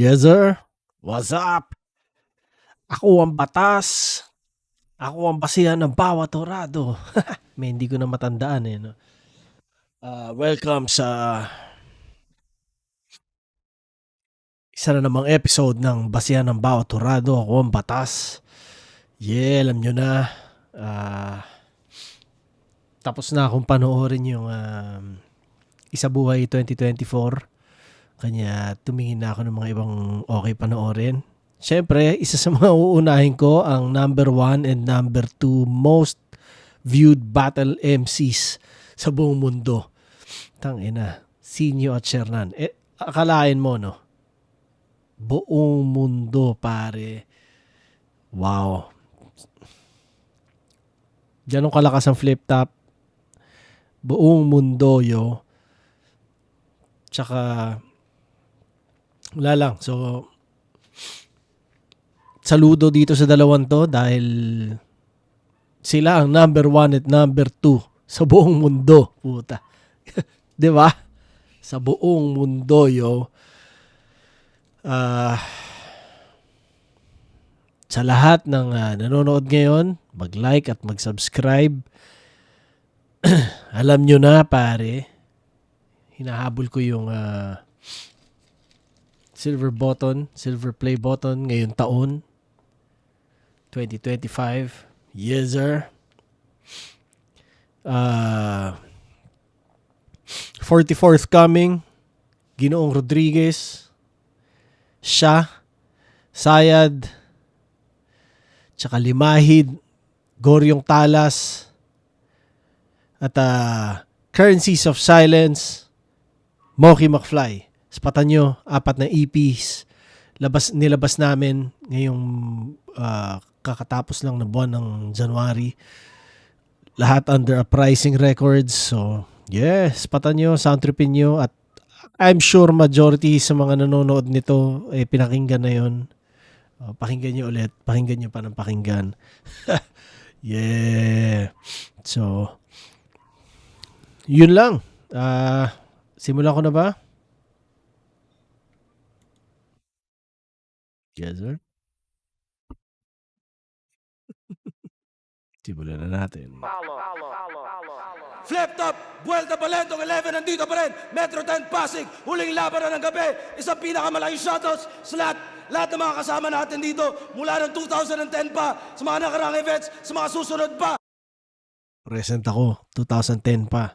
Yes, sir. What's up? Ako ang batas. Ako ang basihan ng bawat orado. May hindi ko na matandaan eh. No? Welcome sa isa na namang episode ng basihan ng bawat orado. Ako ang batas. Yeah, alam nyo na. Tapos na akong panoorin yung Isa Buhay 2024. Kanya tumingin na ako ng mga ibang okay panoorin. Siyempre, isa sa mga uunahin ko ang number 1 and number 2 most viewed battle MCs sa buong mundo. Tangina, Sinyo at Shernan. Akalain mo, no? Buong mundo, pare. Wow. Ganun kalakas ang flip top. Buong mundo, yo. Tsaka, wala lang. So, saludo dito sa dalawang to dahil sila ang number 1 at number 2 sa buong mundo. Puta. 'Di ba? Sa buong mundo, yo. Sa lahat ng nanonood ngayon, mag-like at mag-subscribe. Alam nyo na, pare. Hinahabol ko yung silver play button ngayong taon. 2025. Yes, sir. 44th coming. Ginoong Rodriguez. Siya. Sayad. Tsaka Limahid. Goryong Talas. At Currencies of Silence. Moki McFly. Spatan nyo, 4 na EPs. Nilabas namin ngayong kakatapos lang na buwan ng January. Lahat under Uprising Records. So, yes, spatan nyo, soundtripin nyo. At I'm sure majority sa mga nanonood nito, pinakinggan na yun. Pakinggan nyo ulit. Pakinggan nyo pa ng pakinggan. Yeah. So, yun lang. Simulan ko na ba? Yes, sir. Simulan na natin. Flip top, Vuelta Balentong 11, nandito pa rin. Metro 10 Pasig, huling laban na ng gabi. Isang pinakamalaking shoutouts sa lahat ng mga kasama natin dito. Mula ng 2010 pa, sa mga nakarang events, sa mga susunod pa. Present ako, 2010 pa.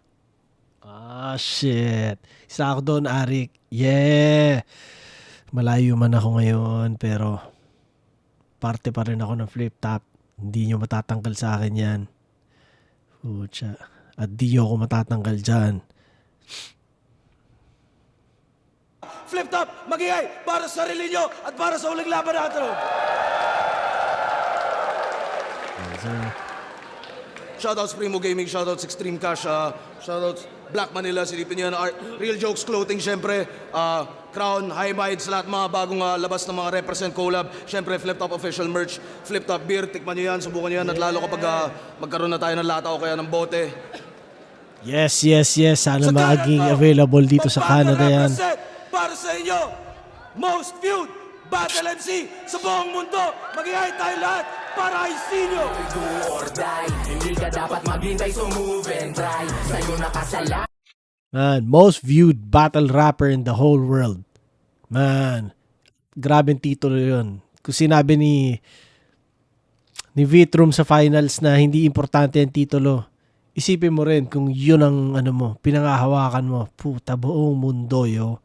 Shit. Isa ako doon, Arik. Yeah. Malayo man ako ngayon, pero parte pa rin ako ng flip top. Hindi nyo matatanggal sa akin yan. Pucha. At di nyo ako matatanggal dyan. Flip top, magingay para sa sarili nyo at para sa huling laban natin. Yes, sir. Shoutouts Primo Gaming, shoutouts Extreme Cash, shoutouts Black Manila, silipin nyo yan, Real Jokes Clothing, syempre, Crown, High Mind, sa lahat mga bagong labas ng mga Represent collab, syempre Flip Top Official Merch, Flip Top Beer, tikman nyo yan, subukan nyo yan, at lalo kapag magkaroon na tayo ng lata o kaya ng bote. Yes. Sana maging available dito sa Canada yan. Para sa inyo, most viewed Battle MC sa buong mundo, mag-ihay tayo lahat para kay Sinyo. Do or die, hindi ka dapat maghintay, so move and try. Sa'yo nakasala. Man, most viewed battle rapper in the whole world. Man, grabing titulo yun. Kung sinabi ni Vitrum sa finals na hindi importante ang titulo, isipin mo rin kung yun ang pinangahawakan mo. Puta, buong mundo, yo.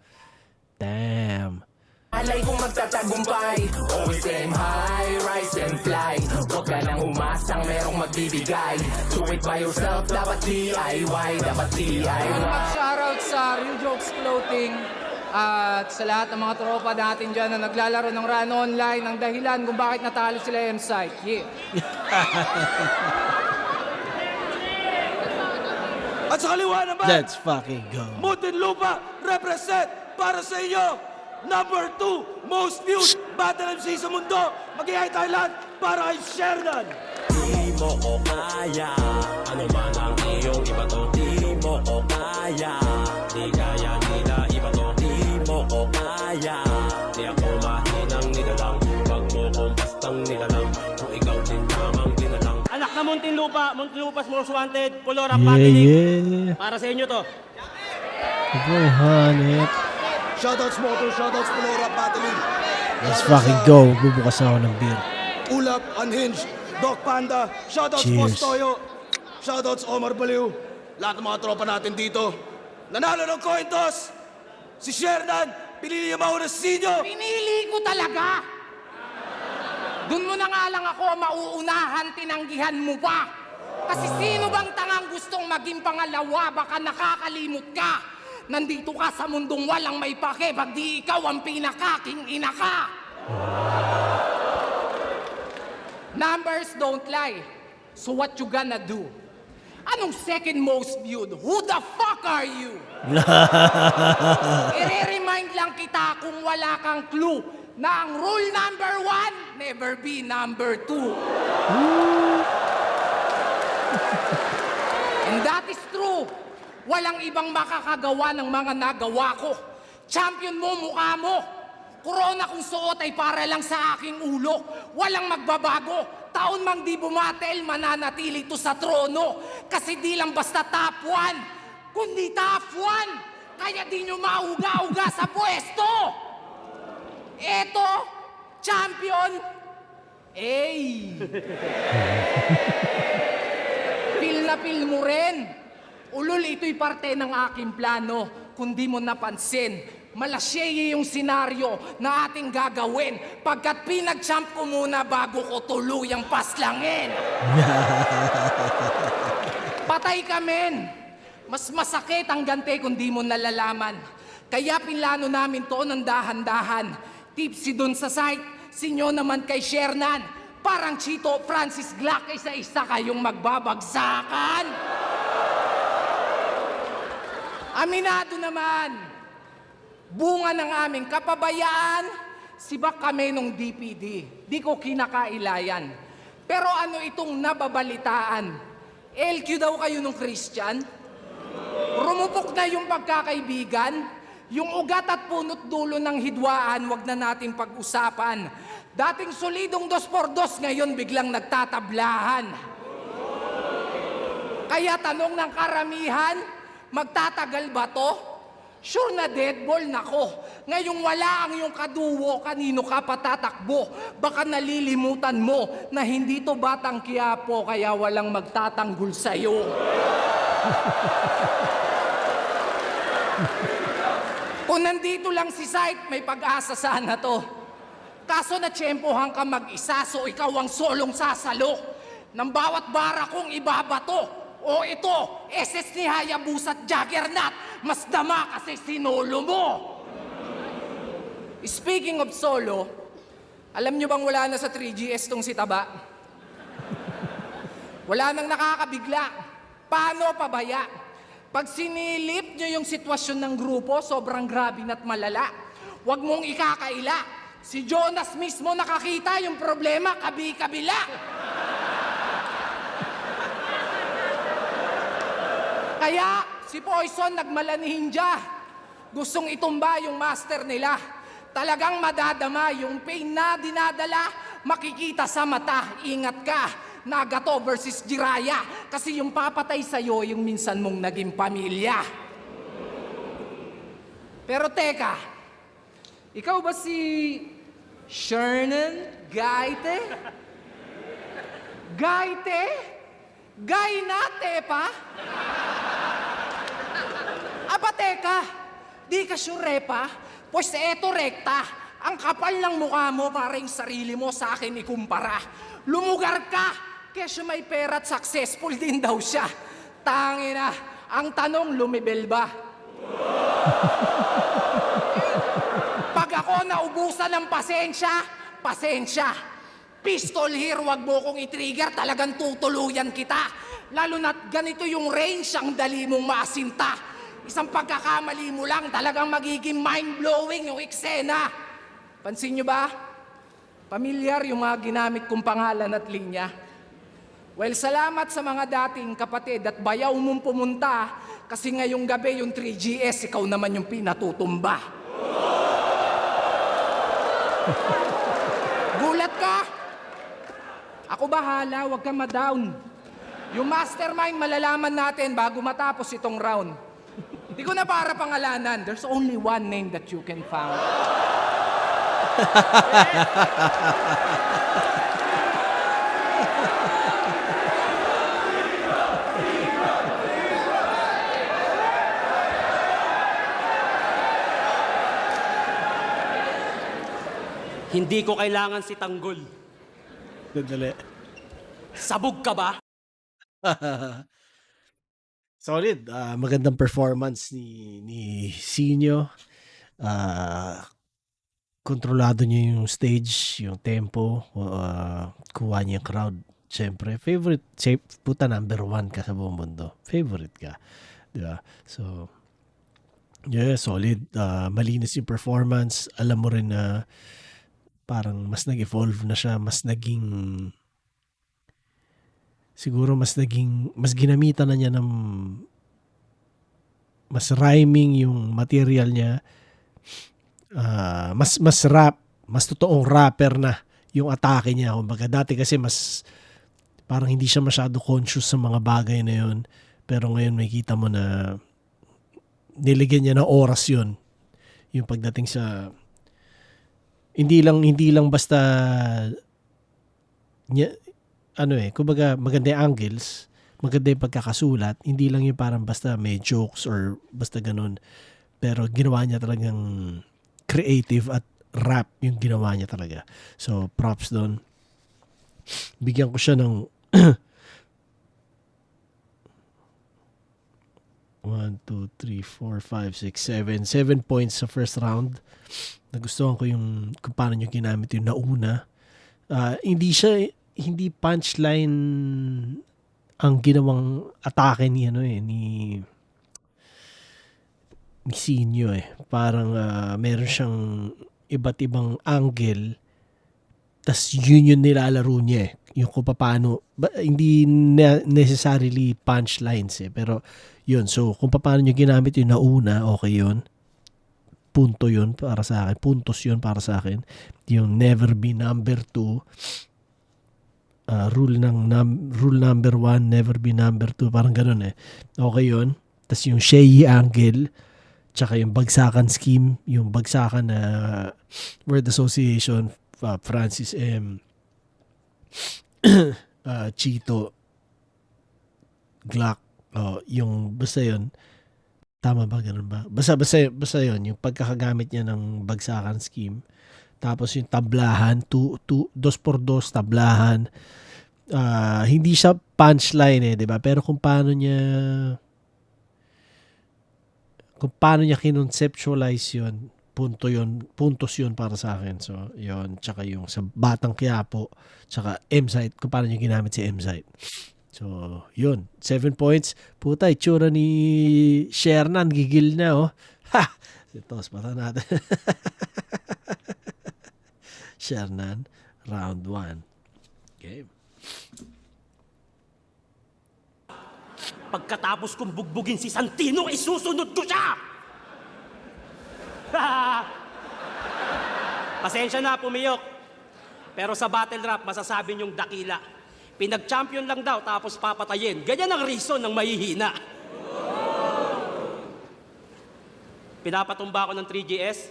Damn. Alay kong magtatagumpay, always aim high, rise and fly. Huwag ka nang umasang merong magbibigay. Do it by yourself, dapat DIY, dapat DIY. Mag-shoutout sa Real Jokes Clothing at sa lahat ng mga tropa natin dyan na naglalaro ng Run Online, ang dahilan kung bakit natalo sila M-Site. Yeah. At sa kaliwa naman, Let's fucking go. Muntinlupa, represent para sa inyo. Number 2, most viewed Battle MC sa mundo. Mag-ihay tayo lahat para kay Shernan. Di mo ko kaya, ano man ang iyong iba to. Di mo ko kaya, di kaya nila iba to. Di mo ko kaya, di ako Muntinlupa's Most Wanted, Pulora, Yeah, Patinig. yeah. Para sa inyo to. Boy, Hanep. Shoutouts Moto, shoutouts Flora, Patelin. Let's fucking go. Bubukas na ako ng beer. Ulap, Unhinged, Doc Panda, shoutouts Cheers. Boss Toyo, shoutouts Omar Baliw, lahat ng mga tropa natin dito. Nanalo ng coin toss, si Shernan, pinili niya mauna si Sinyo. Pinili ko talaga! Doon mo na nga lang ako mauunahan, tinanggihan mo pa. Kasi sino bang tangang gustong maging pangalawa, baka nakakalimot ka. Nandito ka sa mundong walang may pake, pag di ikaw ang pinakaking ina ka. Numbers don't lie. So what you gonna do? Anong second most viewed? Who the fuck are you? I-remind lang kita kung wala kang clue na ang rule number 1, never be number 2. And that is true. Walang ibang makakagawa ng mga nagawa ko. Champion mo, mukha mo. Corona kung suot ay para lang sa aking ulo. Walang magbabago. Taon mang di bumatel, mananatili to sa trono. Kasi di lang basta top 1, kundi top 1. Kaya di nyo mauga-uga sa pwesto. Eto, champion. Ey! Pil na pil mo rin. Ulol, ito'y parte ng aking plano. Kung di mo napansin, malasyeye yung senaryo na ating gagawin pagkat pinag-champ ko muna bago ko tuluyang paslangin. Patay ka, men. Mas masakit ang gante kung di mo nalalaman. Kaya pinlano namin to ng dahan-dahan. Tipsy dun sa site, sinyo naman kay Shernan. Parang Chito Francis Glock, isa-isa kayong magbabagsakan. Aminado naman, bunga ng aming kapabayaan, sibak kami nung DPD. Di ko kinakailayan. Pero ano itong nababalitaan? LQ daw kayo nung Christian? Rumupok na yung pagkakaibigan? Yung ugat at punot dulo ng hidwaan, wag na natin pag-usapan. Dating solidong 2x2, ngayon biglang nagtatablahan. Kaya tanong ng karamihan, magtatagal ba to? Sure na deadball na ko. Ngayong wala ang iyong kaduwo, kanino ka patatakbo? Baka nalilimutan mo na hindi to Batang Quiapo, kaya walang magtatanggol sa'yo. Kung nandito lang si Sight, may pag-asa sana to. Kaso natsyempohan ka mag-isa, so ikaw ang solong sasalo. Nang bawat bara kong ibabato. O ito, SS ni Hayabusa at Juggernaut, mas dama kasi sinolo mo. Speaking of solo, alam nyo bang wala na sa 3GS tong si Taba? Wala nang nakakabigla. Paano pabaya? Pag sinilip nyo yung sitwasyon ng grupo, sobrang grabe na't malala. Huwag mong ikakaila. Si Jonas mismo nakakita yung problema, kabi-kabila. Kaya si Poison nagmalaninja. Gustong itumba yung master nila. Talagang madadama yung pain na dinadala, makikita sa mata, ingat ka. Nagato versus Jiraya. Kasi yung papatay sa'yo, yung minsan mong naging pamilya. Pero teka, ikaw ba si Shernan Gaite? Gaite? Gainate pa? Aba teka, di ka sure pa? Pues eto rekta. Ang kapal ng mukha mo para yung sarili mo sa akin ikumpara. Lumugar ka, kesyo may pera at successful din daw siya. Tangina, ang tanong, lumibel ba? Pag ako naubusan ng pasensya, pasensya. Pistol here, wag mo kong i-trigger, talagang tutuluyan kita. Lalo na't ganito yung range, ang dali mong maasinta. Isang pagkakamali mo lang, talagang magiging mind-blowing yung eksena. Pansin nyo ba? Pamilyar yung mga ginamit kong pangalan at linya. Well, salamat sa mga dating kapatid at bayaw mong pumunta kasi ngayong gabi yung 3GS, ikaw naman yung pinatutumba. Gulat ka? Ako bahala, huwag kang ma-down. Yung mastermind, malalaman natin bago matapos itong round. Hindi ko na para pangalanan. There's only one name that you can found. Hindi ko kailangan si Tanggol. Dali. Sabog ka ba? Solid. Magandang performance ni Sinyo. Kontrolado niya yung stage, yung tempo. Kuha niya yung crowd. Siyempre, favorite. Puta, number 1 ka sa buong mundo. Favorite ka. Diba? So, yeah, solid. Malinis yung performance. Alam mo rin na parang mas nag-evolve na siya. Mas ginamitan na niya ng mas rhyming yung material niya. Mas rap, mas totoong rapper na yung atake niya. Kumbaga dati kasi mas parang hindi siya masyado conscious sa mga bagay na yun. Pero ngayon makikita mo na niligyan niya ng oras yun. Yung pagdating sa hindi lang basta niya, kumbaga maganda yung angles, maganda yung pagkakasulat, hindi lang yung parang basta may jokes or basta ganun. Pero ginawa niya talagang creative at rap yung ginawa niya talaga. So, props doon. Bigyan ko siya ng 1, 2, 3, 4, 5, 6, 7 points sa first round. Nagustuhan ko yung kung paano nyo ginamit yung nauna. Hindi punchline ang ginawang atake ni Sinyo eh. Parang meron siyang iba't ibang angle, tas yun yung nilalaro niya eh. Yung kung paano, hindi necessarily punchlines eh, pero yun. So kung paano nyo ginamit yung nauna, okay yun. Punto yun para sa akin. Puntos yun para sa akin. Yung never be number 2. Rule number 1, never be number 2. Parang ganun eh. Okay yun. Tas yung Shea angle, tsaka yung bagsakan scheme, yung bagsakan na word association, Francis M. Chito, Glock, yung basta yun. Tama ba? Ganun ba? Basta yun, yung pagkakagamit niya ng bagsakan scheme. Tapos yung tablahan, 2x2 tablahan. Hindi siya punchline eh, 'di ba? Pero kung paano niya kinonceptualize yun, puntos yun para sa akin. So, yun. Tsaka yung sa Batang Quiapo, tsaka M-Site, kung paano niya ginamit si M-Site. So, yun. 7 points. Puta, itsura ni Shernan, gigil na, oh. Ha! Tos, mata natin. Shernan, round 1. Okay. Pagkatapos kong bugbugin si Santino, isusunod ko siya! Pasensya na, pumiyok. Pero sa battle rap, masasabi niyong dakila. Pinag-champion lang daw, tapos papatayin. Ganyan ang reason ng mahihina. Pinapatumba ko ng 3GS.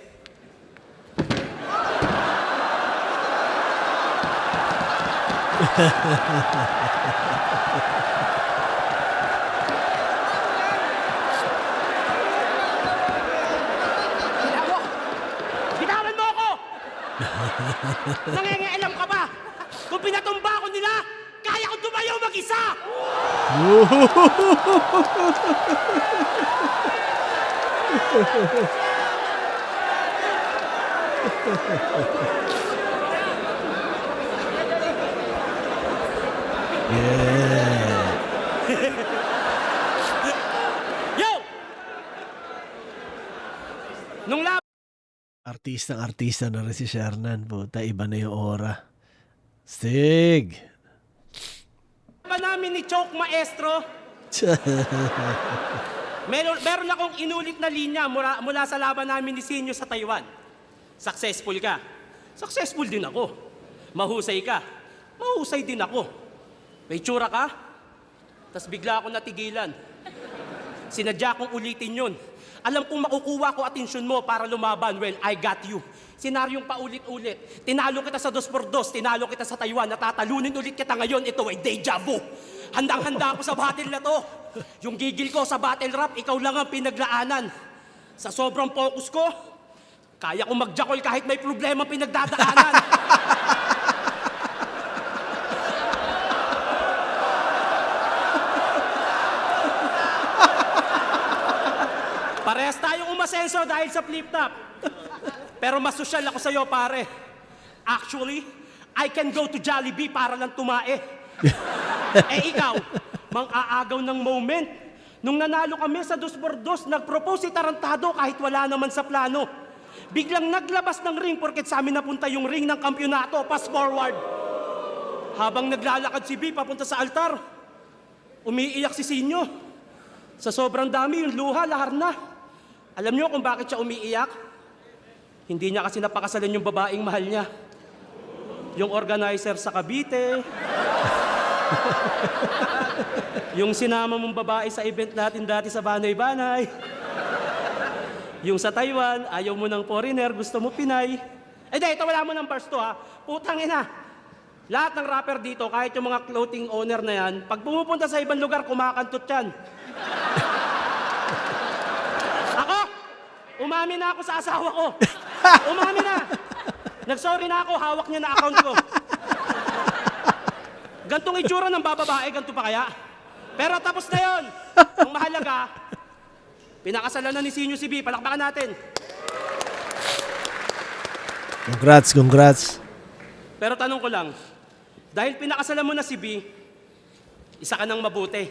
Bitawan mo ako! Nangingialam ka ba? Kung pinatumba ko nila, kaya ko tumayo mag-isa! Yo! Nung Artista na rin si Shernan. Puta, iba na yung aura. Stig! ba namin ni Choke Maestro, meron akong inulit na linya mula sa laban namin ni Sinyo sa Taiwan. Successful ka. Successful din ako. Mahusay ka. Mahusay din ako. May tsura ka. Tas bigla ako natigilan. Sinadya kong ulitin yun. Alam kong makukuha ko atensyon mo para lumaban. Well, I got you. Senaryong paulit-ulit. Tinalo kita sa 2x2, tinalo kita sa Taiwan, natatalunin ulit kita ngayon. Ito ay deja vu. Handang-handa ako sa battle na to. Yung gigil ko sa battle rap, ikaw lang ang pinaglaanan. Sa sobrang focus ko, kaya kong magjakol kahit may problema pinagdadaanan. Parehas tayong umasenso dahil sa flip-top. Pero mas sosyal ako sa'yo, pare. Actually, I can go to Jollibee para lang tumae. Ikaw, mang-aagaw ng moment. Nung nanalo kami sa 2x2, nag-propose si Tarantado kahit wala naman sa plano. Biglang naglabas ng ring porket sa amin napunta yung ring ng kampyonato, pass forward. Habang naglalakad si B papunta sa altar, umiiyak si Sinyo. Sa sobrang dami, yung luha, lahar na. Alam niyo kung bakit siya umiiyak? Hindi niya kasi napakasalan yung babaeng mahal niya. Yung organizer sa Cavite. Yung sinama mong babae sa event natin dati sa Banay-Banay. Yung sa Taiwan, ayaw mo ng foreigner, gusto mo Pinay. Ito wala mo ng bars to ha. Putang ina. Lahat ng rapper dito, kahit yung mga clothing owner na yan, pag pumupunta sa ibang lugar, kumakantot yan. Ako, umami na ako sa asawa ko. Umami na. Nagsorry na ako, hawak niya na account ko. Gantong itsura ng bababae, ganito pa kaya? Pero tapos na yon. Ang mahalaga, pinakasalan na ni Sinyo si B. Palakpakan natin. Congrats. Pero tanong ko lang, dahil pinakasalan mo na si B, isa ka nang mabuti.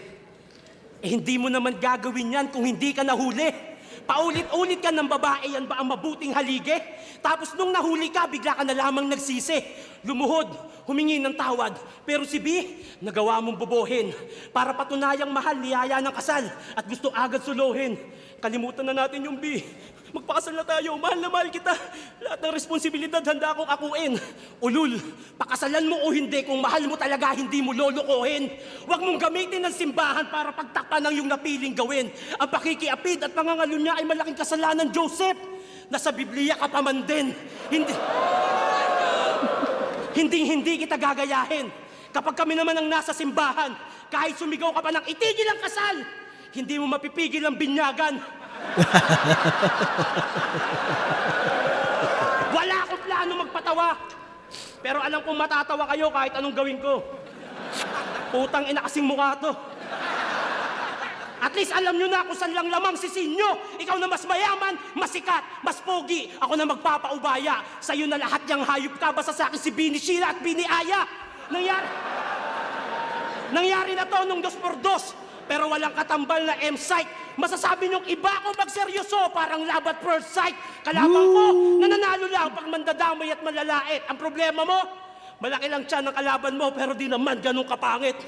Hindi mo naman gagawin yan kung hindi ka nahuli. Paulit-ulit ka ng babae, yan ba ang mabuting haligi? Tapos nung nahuli ka, bigla ka na lamang nagsisi. Lumuhod, humingi ng tawad. Pero si B, nagawa mong bobohin. Para patunayang mahal, niyaya ng kasal. At gusto agad suluhin. Kalimutan na natin yung B. Magpakasal na tayo, mahal na mahal kita. Lahat ng responsibilidad handa akong akuin. Ulul, pakasalan mo o hindi, kung mahal mo talaga, hindi mo lolokohin. Huwag mong gamitin ng simbahan para pagtakpan ng iyong napiling gawin. Ang pakikiapid at pangangalo niya ay malaking kasalanan, Joseph. Nasa Biblia ka pa man din. Hindi kita gagayahin. Kapag kami naman ang nasa simbahan, kahit sumigaw ka pa ng itigil ang kasal, hindi mo mapipigil ang binyagan. Wala akong plano magpatawa. Pero alam kong matatawa kayo kahit anong gawin ko. Putang ina kasing mukha to. At least alam nyo na kung saan lang lamang si Sinyo. Ikaw na mas mayaman, mas sikat, mas pogi. Ako na magpapaubaya. Sa'yo na lahat niyang hayop ka. Basta sa akin si Bini Sheila at Bini Aya. Nangyari na to nung 2x2. Pero walang katambal na M-Site. Masasabi niyong iba ako magseryoso, parang love at first sight. Kalaban ko, nananalo lang pag mandadamay at malalait. Ang problema mo, malaki lang tiyan ng kalaban mo, pero di naman ganun kapangit.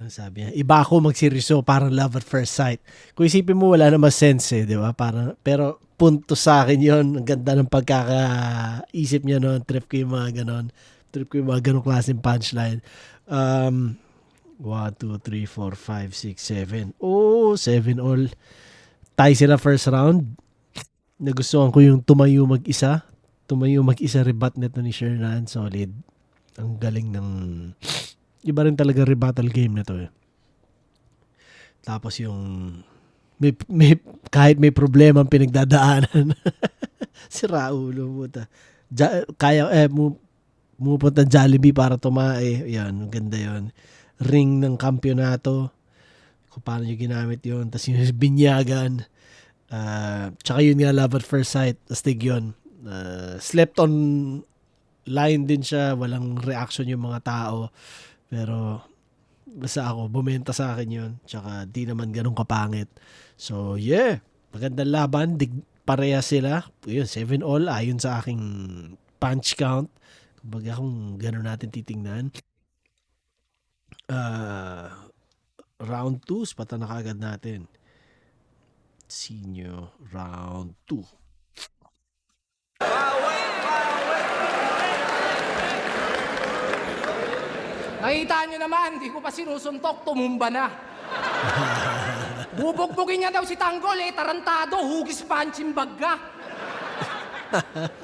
Ano sabi niya? Iba ako magseryoso, parang love at first sight. Kung isipin mo, wala naman sense di ba? Parang, pero punto sa akin yon. Ang ganda ng pagkakaisip niya noon. Trip ko yung mga ganon. Trip ko yung mga ganong klaseng punchline. 1, 2, 3, 4, 5, 6, 7. Oh, 7 all. Tie sila first round. Nagustuhan ko yung tumayo mag-isa. Rebat neto ni Shernan. Solid. Ang galing ng... Iba rin talaga rebuttal game na to eh. Tapos yung kahit may problema ang pinagdadaanan. Si Raulo puta. Pumupunta Jollibee para tumae. Yan, ganda yon. Ring ng kampyonato. Kung paano nyo ginamit yon. Tapos yung binyagan. Tsaka yun nga, love at first sight. Astig yun. Slept on line din siya. Walang reaction yung mga tao. Pero basta ako, bumenta sa akin yun. Tsaka di naman ganun kapangit. So yeah, magandang laban. Pareha sila. Yun, 7 all ayon sa aking punch count. Kumbaga kung ganun natin titingnan. Round 2, spata na kagad natin. Senior round 2. Nakita nyo naman, di ko pa sinusuntok, tumumba na. Bubugbugin niya daw si Tanggol tarantado, hugis punching bag ka.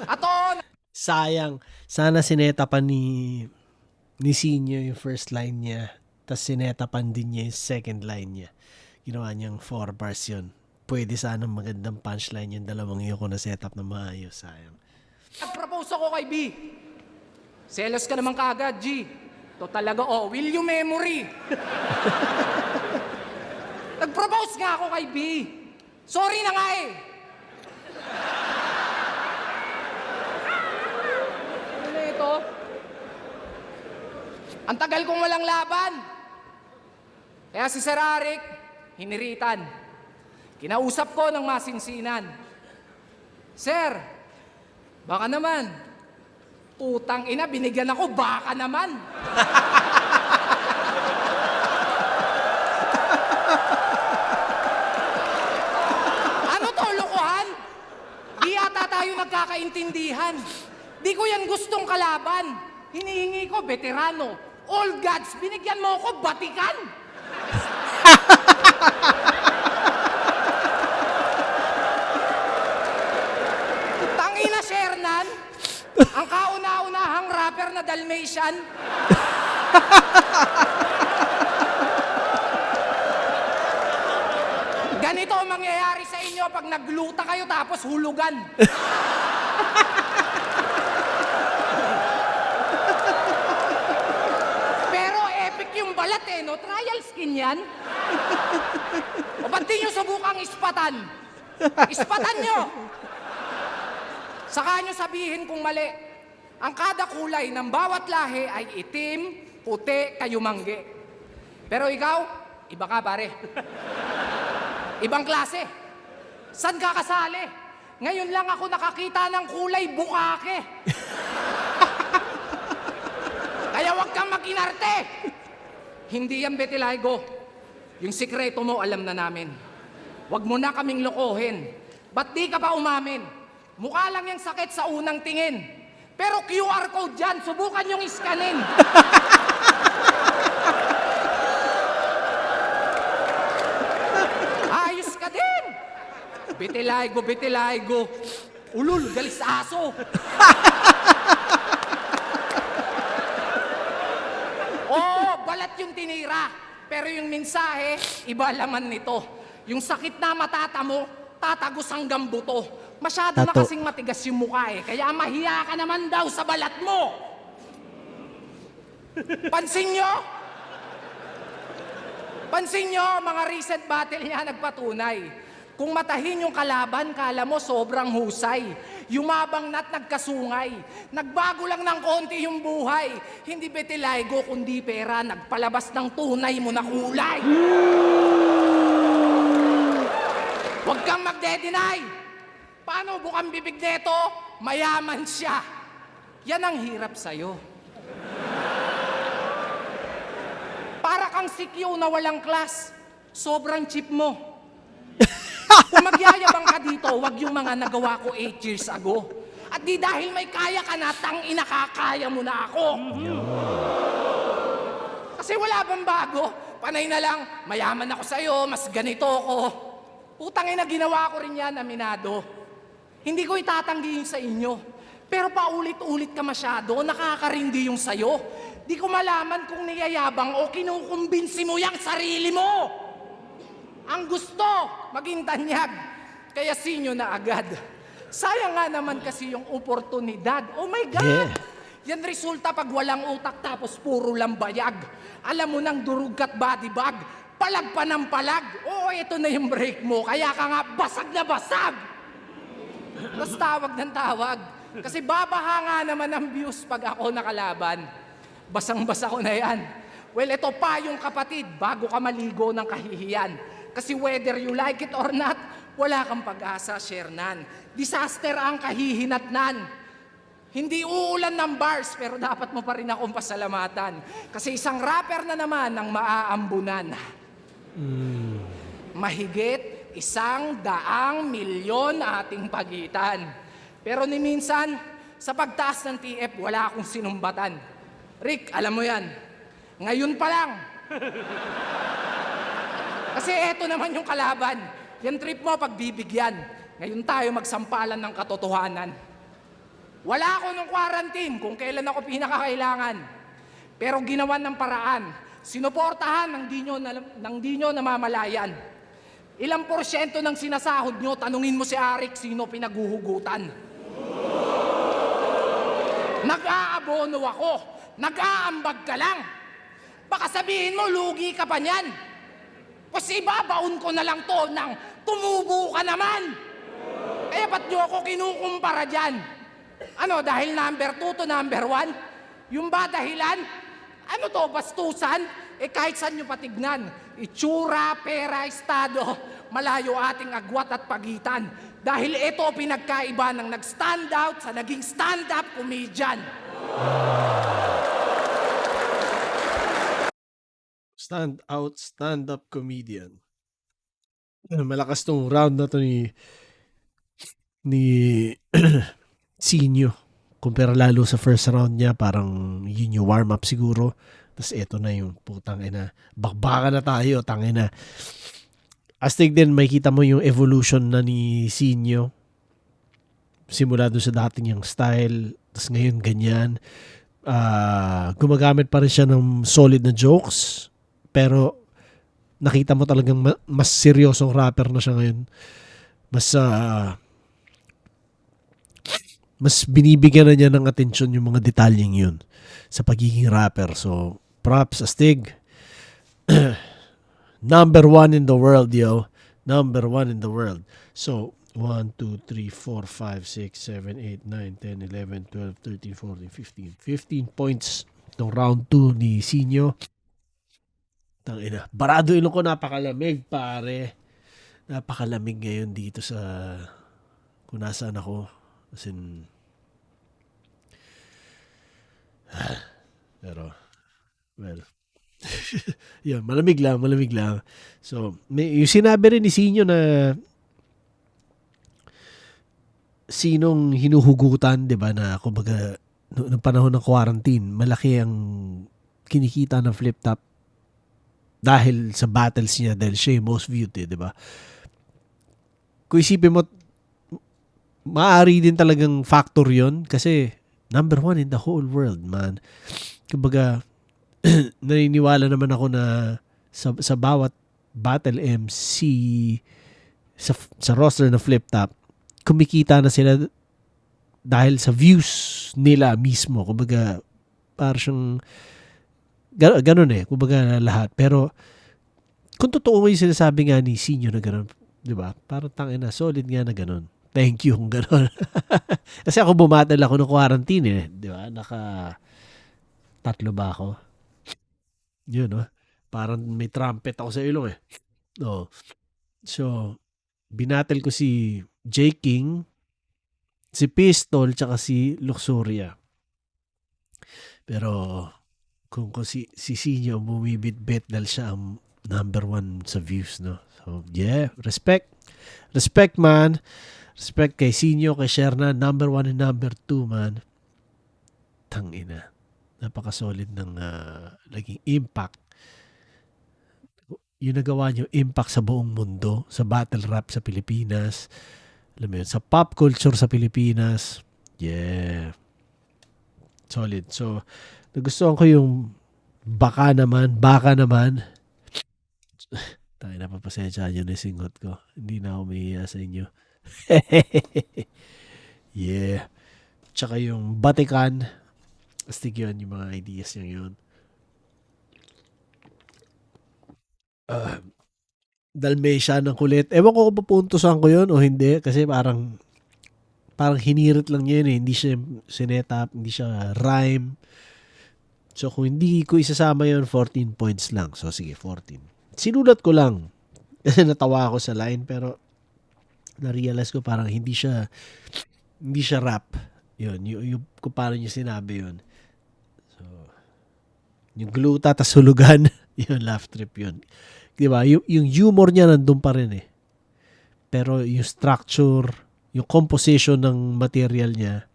Ato, Sayang. Sana sineta pa ni Sinyo yung first line niya. Tapos sineta pa din niya yung second line niya. Ginawa niyang 4 bars yun. Pwede sana magandang punchline yung dalawang yun kung na-setup na maayos. Sayang. nag-propose ako kay B. Selos ka naman kaagad, G. To talaga, will you memory? Nag-propose nga ako kay B. Sorry na nga eh. Ano ito? Ang tagal kong walang laban. Kaya si Sir Arik, hiniritan. Kinausap ko ng masinsinan. Sir, baka naman. Putang ina, binigyan ako, baka naman. Ano to, lokohan? Di ata tayo nagkakaintindihan. Di ko yan gustong kalaban. Hinihingi ko, veterano. All gods, binigyan mo ako, batikan. Tangina, Shernan. Ang kauna-unahang rapper na Dalmatian. Ganito ang mangyayari sa inyo pag nagluta kayo tapos hulugan. Pero epic yung balat no? Trial skin yan. O ba't di nyo subukang ispatan? Ispatan nyo! Saka nyo sabihin kung mali. Ang kada kulay ng bawat lahi ay itim, puti, kayumanggi. Pero ikaw, iba ka pare. Ibang klase. San ka kasali? Ngayon lang ako nakakita ng kulay bukake. Kaya wag kang mag-inarte. Hindi yan Betilaygo. Yung sikreto mo alam na namin. Wag mo na kaming lokohin. Ba't di ka pa umamin? Mukha lang yung sakit sa unang tingin. Pero QR code dyan, subukan yung iskanin. Ayos ka din. Bitilaygo, bitilaygo. Ulul, galis aso. Oo, balat yung tinira. Pero yung mensahe, iba laman nito. Yung sakit na matatamo, tatagos hanggang buto. Masyado na Tato. kasing matigas yung mukha kaya mahiya ka naman daw sa balat mo. Pansin nyo? Pansin nyo, mga recent battle niya nagpatunay. Kung matahin yung kalaban, kala mo sobrang husay. Yumabang na't nagkasungay. Nagbago lang ng konti yung buhay. Hindi Betilaygo, kundi pera. Nagpalabas ng tunay mo na kulay. Huwag kang magde-deny. Paano bukang bibig neto? Mayaman siya. Yan ang hirap sa'yo. Para kang sikyo na walang class. Sobrang cheap mo. Kung magyayabang ka dito, wag yung mga nagawa ko 8 years ago. At di dahil may kaya ka na, tangina kakaya mo na ako. Kasi wala bang bago? Panay na lang, mayaman ako sa'yo, mas ganito ako. Putangin na ginawa ko rin yan, aminado. Hindi ko itatanggi yung sa inyo. Pero paulit-ulit ka masyado, nakakarindi yung sayo. Di ko malaman kung niyayabang o kinukumbinsi mo yung sarili mo. Ang gusto, maging tanyag. Kaya sinyo na agad. Sayang nga naman kasi yung oportunidad. Oh my God! Yeah. Yan resulta pag walang utak tapos puro lang bayag. Alam mo nang durug ka't body bag. Palag pa ng palag. Oo, ito na yung break mo. Kaya ka nga basag na basag. Tapos tawag ng tawag. Kasi babaha nga naman ang views pag ako nakalaban. Basang-basa ko na yan. Well, ito pa yung kapatid, bago ka maligo ng kahihiyan. Kasi whether you like it or not, wala kang pag-asa, Shernan. Disaster ang kahihinatnan. Hindi uulan ng bars, pero dapat mo pa rin akong pasalamatan. Kasi isang rapper na naman ang maaambunan. Mahigit 100 milyon ating pagitan. Pero ni minsan, sa pagtaas ng TF, wala akong sinumbatan. Rick, alam mo yan. Ngayon pa lang. Kasi eto naman yung kalaban. Yan trip mo pagbibigyan. Ngayon tayo magsampalan ng katotohanan. Wala ako nung quarantine kung kailan ako pinakakailangan. Pero ginawan ng paraan. Sinuportahan ng di nyo namamalayan. Ilang porsyento ng sinasahod nyo, tanungin mo si Arik sino pinaguhugutan. Nag-aabono ako. Nag-aambag ka lang. Baka sabihin mo, lugi ka pa niyan. Kasi ibabaon ko na lang to ng tumubo ka naman. Kaya ba't nyo ako kinukumpara dyan? Ano, dahil number 2 to number 1? Yung ba dahilan? Ano to, bastusan? Kahit saan nyo patignan. Itsura, pera, estado, malayo ating agwat at pagitan. Dahil ito pinagkaiba ng nag-stand out sa naging stand-up comedian. Stand-up comedian. Malakas tong round na to ni Sinyo. Kumpara lalo sa first round niya, parang yun yung warm-up siguro. Tapos eto na yung putang ina. Bakbaka na tayo, tangina. Astig din, makikita mo yung evolution na ni Sinyo. Simula doon sa dating yung style, tapos ngayon ganyan. Gumagamit pa rin siya ng solid na jokes, pero nakita mo talagang mas seryosong rapper na siya ngayon. Mas binibigyan na niya ng atensyon yung mga detalyeng yun sa pagiging rapper. So, props, Astig. Number 1 in the world, yo. Number 1 in the world. So, 1, 2, 3, 4, 5, 6, 7, 8, 9, 10, 11, 12, 13, 14, 15. 15 points ng round 2 ni Sinyo. Tangina. Barado ilong ko, napakalamig, pare. Napakalamig ngayon dito sa kung nasaan ako. As in, pero, well, yun, malamig lang. So, yung sinabi rin ni Sinyo na sinong hinuhugutan, di ba, na kumbaga, noong panahon ng quarantine, malaki ang kinikita ng Flip Top dahil sa battles niya, dahil siya yung most viewed, di ba? Kung isipin mo, maaari din talagang factor yon kasi number 1 in the whole world, man. Kumbaga, naniniwala naman ako na sa bawat battle MC sa roster na Flip Top, kumikita na sila dahil sa views nila mismo. Kumbaga, parang siyang ganun kumbaga lahat. Pero kung totoo yung sinasabi nga ni Sinyo na ganun, di ba? Parang tangina, solid nga na ganun. Thank you kung gano'n. Kasi ako bumatal ako ng quarantine di ba? 3 ba ako? Yun, no? Parang may trumpet ako sa ilong No. So, binatel ko si J. King, si Pistol, tsaka si Luxuria. Pero, kung si Sinyo bumibit-bet dahil siya ang number 1 sa views, no? So, yeah, respect. Respect, man. Respect kay Sinyo, kay Sherna, number 1 and number 2, man. Tangina. Napaka-solid ng naging impact. Yung nagawa niyo, impact sa buong mundo, sa battle rap sa Pilipinas, alam mo yun, sa pop culture sa Pilipinas. Yeah. Solid. So, nagustuhan ko yung baka naman. Tayo na, papasensya nyo na singot ko. Hindi na ako mahiya sa inyo. Yeah. Tsaka yung Batikan. Astig yun, yung mga ideas niya yun. Dalmesia ng kulit. Ewan ko kung papuntusan ko yun o hindi. Kasi parang hinirit lang niya yun Hindi siya sinetap, hindi siya rhyme. So kung hindi ko isasama yun, 14 points lang. So sige, 14. Sinulat ko lang. Kasi natawa ako sa line pero na-realize ko parang hindi siya rap. Yun, yung kung paano niya sinabi yun. So, yung gluta tas hulugan, yun, laugh trip yun. Diba? Yung humor niya nandun pa rin Pero yung structure, yung composition ng material niya,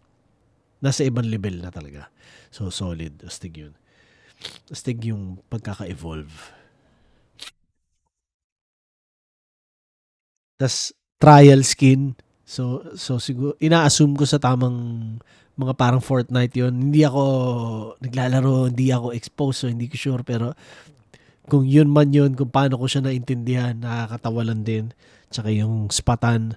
nasa ibang level na talaga. So, solid. Astig yun. Astig yung pagkaka-evolve. Tas trial skin. So siguro ina-assume ko sa tamang mga parang Fortnite yon. Hindi ako naglalaro, hindi ako exposed, so hindi ko sure, pero kung yun man yun, kung paano ko siya naintindihan, nakakatawa lang din. Tsaka yung spatan,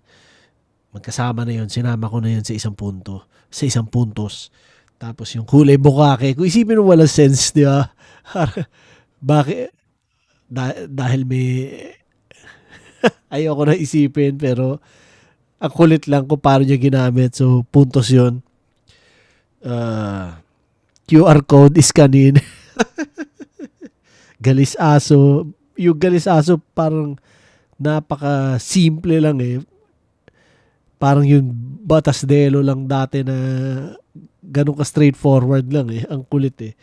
magkasama na yun, sinama ko na yun sa isang punto, sa isang puntos. Tapos yung kulay bukake, kung isipin mo walang sense, di ba? Bakit? Dahil may ayoko na isipin, pero ang kulit lang kung paano niya ginamit. So, puntos yun. QR code, iskanin. Galis aso. Yung galis aso, parang napaka-simple lang eh. Parang yung batas delo lang dati na ganun ka straightforward lang eh. Ang kulit eh.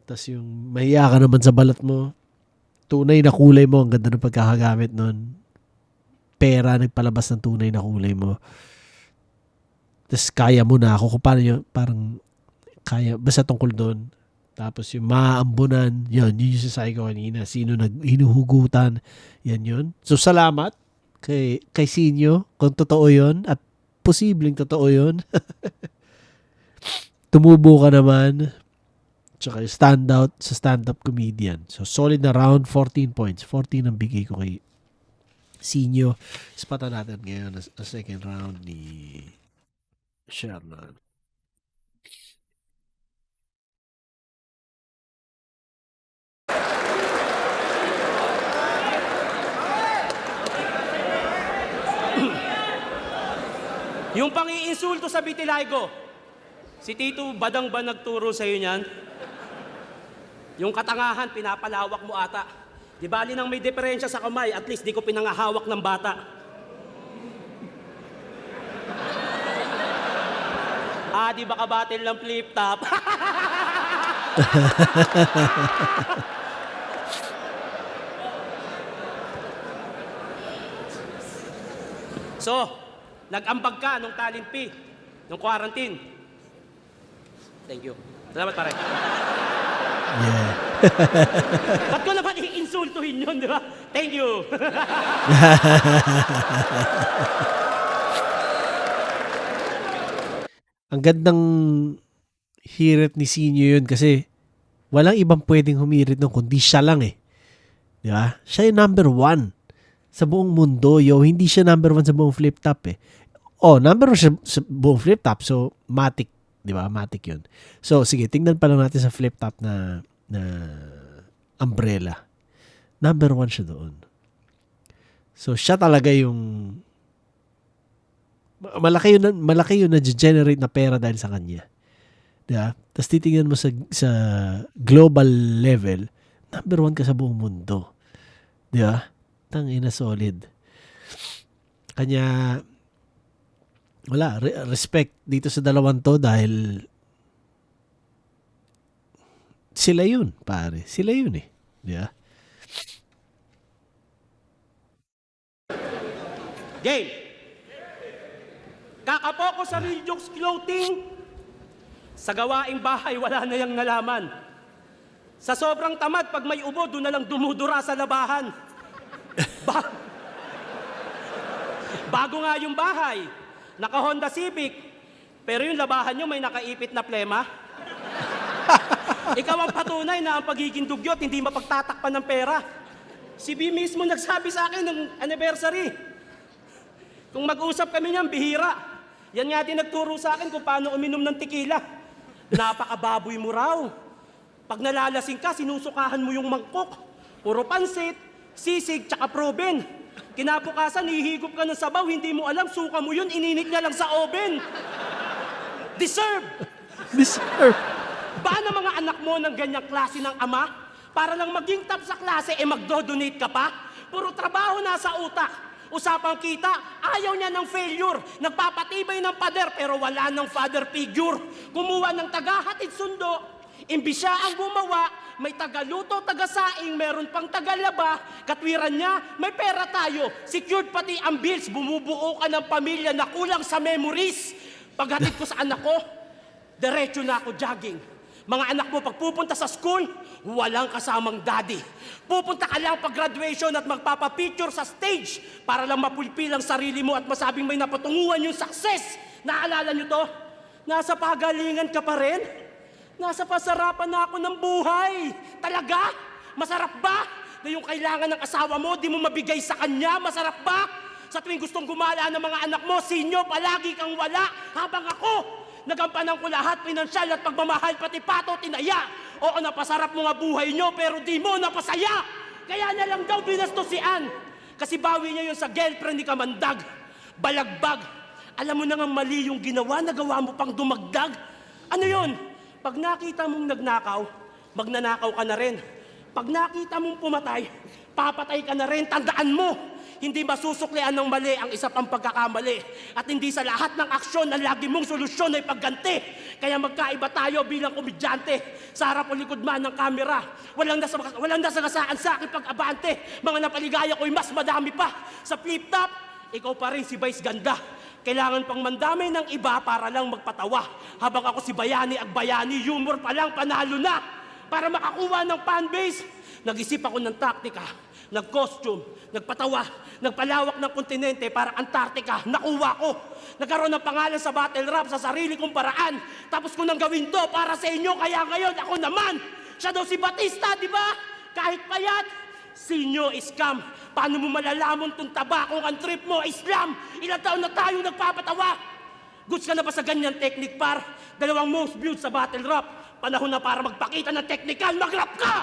Tapos yung mahiya ka naman sa balat mo. Tunay na kulay mo, ang ganda ng pagkakagamit nun. Pera, nagpalabas ng tunay na kulay mo. Tapos kaya mo na ako kung paano yun, parang kaya, basta tungkol doon. Tapos yung maambunan, yun yung sasabi ko kanina, sino hinuhugutan, yan yun. So salamat kay Sinyo, kung totoo yun, at posibleng totoo yun. Tumubo ka naman. Tsaka standout sa stand-up comedian. So, solid na round, 14 points. 14 ang bigay ko kay Sinyo. Spata natin ngayon na second round ni Sherman. Yung pang-iinsulto sa Vitiligo, si Tito Badang ba nagturo sa iyo niyan? Yung katangahan, pinapalawak mo ata. Di bali nang may diferensya sa kamay, at least di ko pinangahawak ng bata. Di ba kabatil ng flip-top? So, nag-ambag ka nung talimpi, nung quarantine. Thank you. Salamat pare. Yeah. Ba't ko naman i-insultuhin yun, di ba? Thank you. Ang gandang hirit ni Sinyo yun kasi walang ibang pwedeng humirit nun kundi siya lang eh. Di ba? Siya yung number one sa buong mundo, yo. Hindi siya number one sa buong flip-top eh. Number one siya sa buong flip-top. So, matic. Di ba? Matic yun. So, sige, tingnan pa lang natin sa flip-top na umbrella. Number one siya doon. So, siya talaga yung malaki yun na-generate na pera dahil sa kanya. Diba? Tapos titingnan mo sa global level, number one ka sa buong mundo. Diba? Tangina solid. Kanya, wala, respect dito sa dalawang to dahil sila yun, pare. Sila yun eh. Diba? Game! Kakapo ko sa Real Jokes Clothing. Sa gawaing bahay, wala na yung nalaman. Sa sobrang tamad, pag may ubo, doon na lang dumudura sa labahan. Bago nga yung bahay, naka-Honda Civic, pero yung labahan nyo may nakaipit na plema. Ikaw ang patunay na ang pagiging dugyot, hindi mapagtatakpan ng pera. Si B mismo nagsabi sa akin ng anniversary. Kung mag-usap kami niyan, bihira. Yan nga din nagturo sa akin kung paano uminom ng tequila. Napakababoy mo raw. Pag nalalasing ka, sinusukahan mo yung mangkok. Puro pansit, sisig, tsaka proben. Kinabukasan, hihigop ka ng sabaw, hindi mo alam, suka mo yun, ininit niya lang sa oven. Deserve! Deserve. Ba na mga anak mo ng ganyang klase ng ama? Para lang maging top sa klase, magdo-donate ka pa? Puro trabaho nasa utak. Usapang kita, ayaw niya ng failure. Nagpapatibay ng pader pero wala ng father figure. Kumuha ng tagahatid sundo, imbis siya ang gumawa, may tagaluto, tagasaing, meron pang tagalaba, katwiran niya, may pera tayo, secured pati ang bills, bumubuo ka ng pamilya na kulang sa memories. Paghatid ko sa anak ko, diretso na ako jogging. Mga anak mo pag pupunta sa school, walang kasamang daddy. Pupunta ka lang pag graduation at magpapapicture sa stage para lang mapulpil ang sarili mo at masabing may napatunguhan yung success. Naalala nyo to? Nasa pagalingan ka pa rin? Nasa pasarapan na ako ng buhay. Talaga? Masarap ba? Na yung kailangan ng asawa mo, di mo mabigay sa kanya? Masarap ba? Sa tuwing gustong gumala ng mga anak mo, sinyo, palagi kang wala. Habang ako, nagampanan ko lahat, pinansyal at pagmamahal, pati pato, tinaya. Oo, napasarap mo nga buhay nyo, pero di mo napasaya. Kaya na lang daw binastos si Ann. Kasi bawi niya yun sa girlfriend ni Kamandag. Balagbag. Alam mo na nga mali yung ginawa, nagawa mo pang dumagdag. Ano yun? Pag nakita mong nagnakaw, magnanakaw ka na rin. Pag nakita mong pumatay, papatay ka na rin. Tandaan mo, hindi masusuklian ng mali ang isa pang pagkakamali. At hindi sa lahat ng aksyon na lagi mong solusyon ay pagganti. Kaya magkaiba tayo bilang komedyante. Sa harap o likod man ng kamera, walang nasagasaan sa akin pag-abante. Mga napaligaya ko'y mas madami pa. Sa flip-top, ikaw pa rin si Vice Ganda. Kailangan pang mandamay ng iba para lang magpatawa. Habang ako si Bayani Agbayani, humor pa lang panalo na. Para makakuha ng fanbase, nag-isip ako ng taktika. Nag-costume, nagpatawa, nagpalawak ng kontinente para Antarctica, nakuha ko. Nagkaroon ng pangalan sa battle rap sa sarili kong paraan. Tapos ko nang gawin to para sa inyo, kaya ngayon ako naman. Siya daw si Batista, di ba? Kahit payat, sinyo scam. Paano mo malalaman tong tabakong ang trip mo, Islam? Ilang taon na tayo nagpapatawa. Goods ka na ba sa ganyan technique, par? 2 most viewed sa battle rap. Panahon na para magpakita ng technical, mag-rap ka!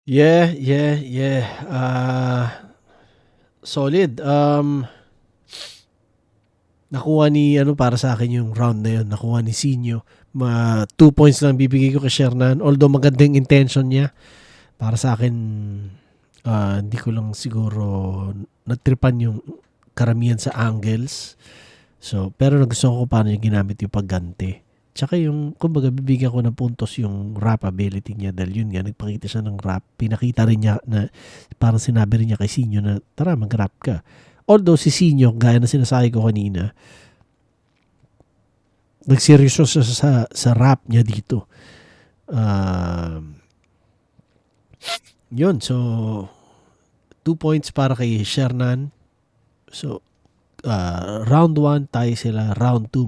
Yeah. Solid. Nakuha ni, para sa akin yung round na yun. Nakuha ni Sinyo. 2 points lang bibigay ko kay Shernan. Although magandang intention niya. Para sa akin, hindi ko lang siguro natripan yung karamihan sa angles. So, pero nagustuhan ko paano yung ginamit yung pagganti. Tsaka yung, kumbaga, bibigyan ko ng puntos yung rap ability niya dahil yun nga, nagpakita siya ng rap. Pinakita rin niya na, parang sinabi rin niya kay Sinyo na, tara, mag-rap ka. Although si Sinyo, gaya na sinasabi ko kanina, nagseryoso siya sa rap niya dito. Yun, so, 2 points para kay Shernan. So, round 1 tayo sila, round 2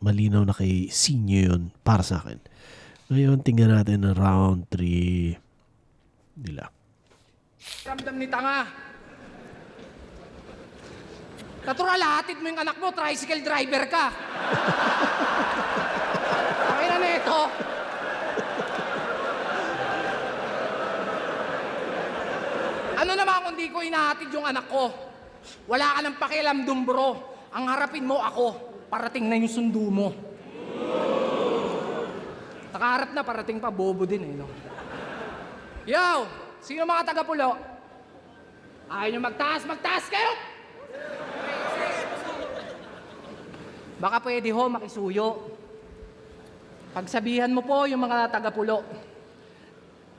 malinaw na kay Sinyo yun para sa akin. Ngayon tingnan natin ang round 3 nila. Ramdam ni tanga. Natural, hatid mo yung anak mo, tricycle driver ka. Pakina na ito. Ano naman kung di ko inahatid yung anak ko? Wala ka ng pakialam dun, bro. Ang harapin mo ako, parating na yung sundo mo. Nakaharap na, parating pa, bobo din eh, no? Yo! Sino mga taga-pulo? Ayaw nyo magtaas, magtaas kayo! Baka pwede ho, makisuyo. Pagsabihan mo po yung mga taga-pulo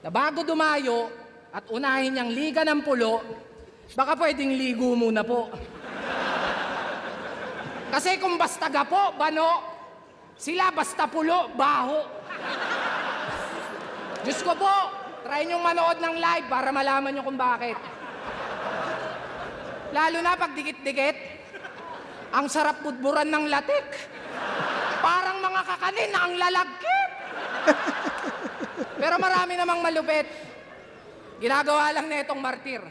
na bago dumayo at unahin niyang liga ng pulo, baka pwedeng ligo muna po. Kasi kung basta gapo, bano, sila basta pulo, baho. Diyos ko po, try niyong manood ng live para malaman niyo kung bakit. Lalo na pag dikit-dikit, ang sarap budburan ng latik. Parang mga kakanin na ang lalagkit. Pero marami namang malupit. Ginagawa lang na itong martir.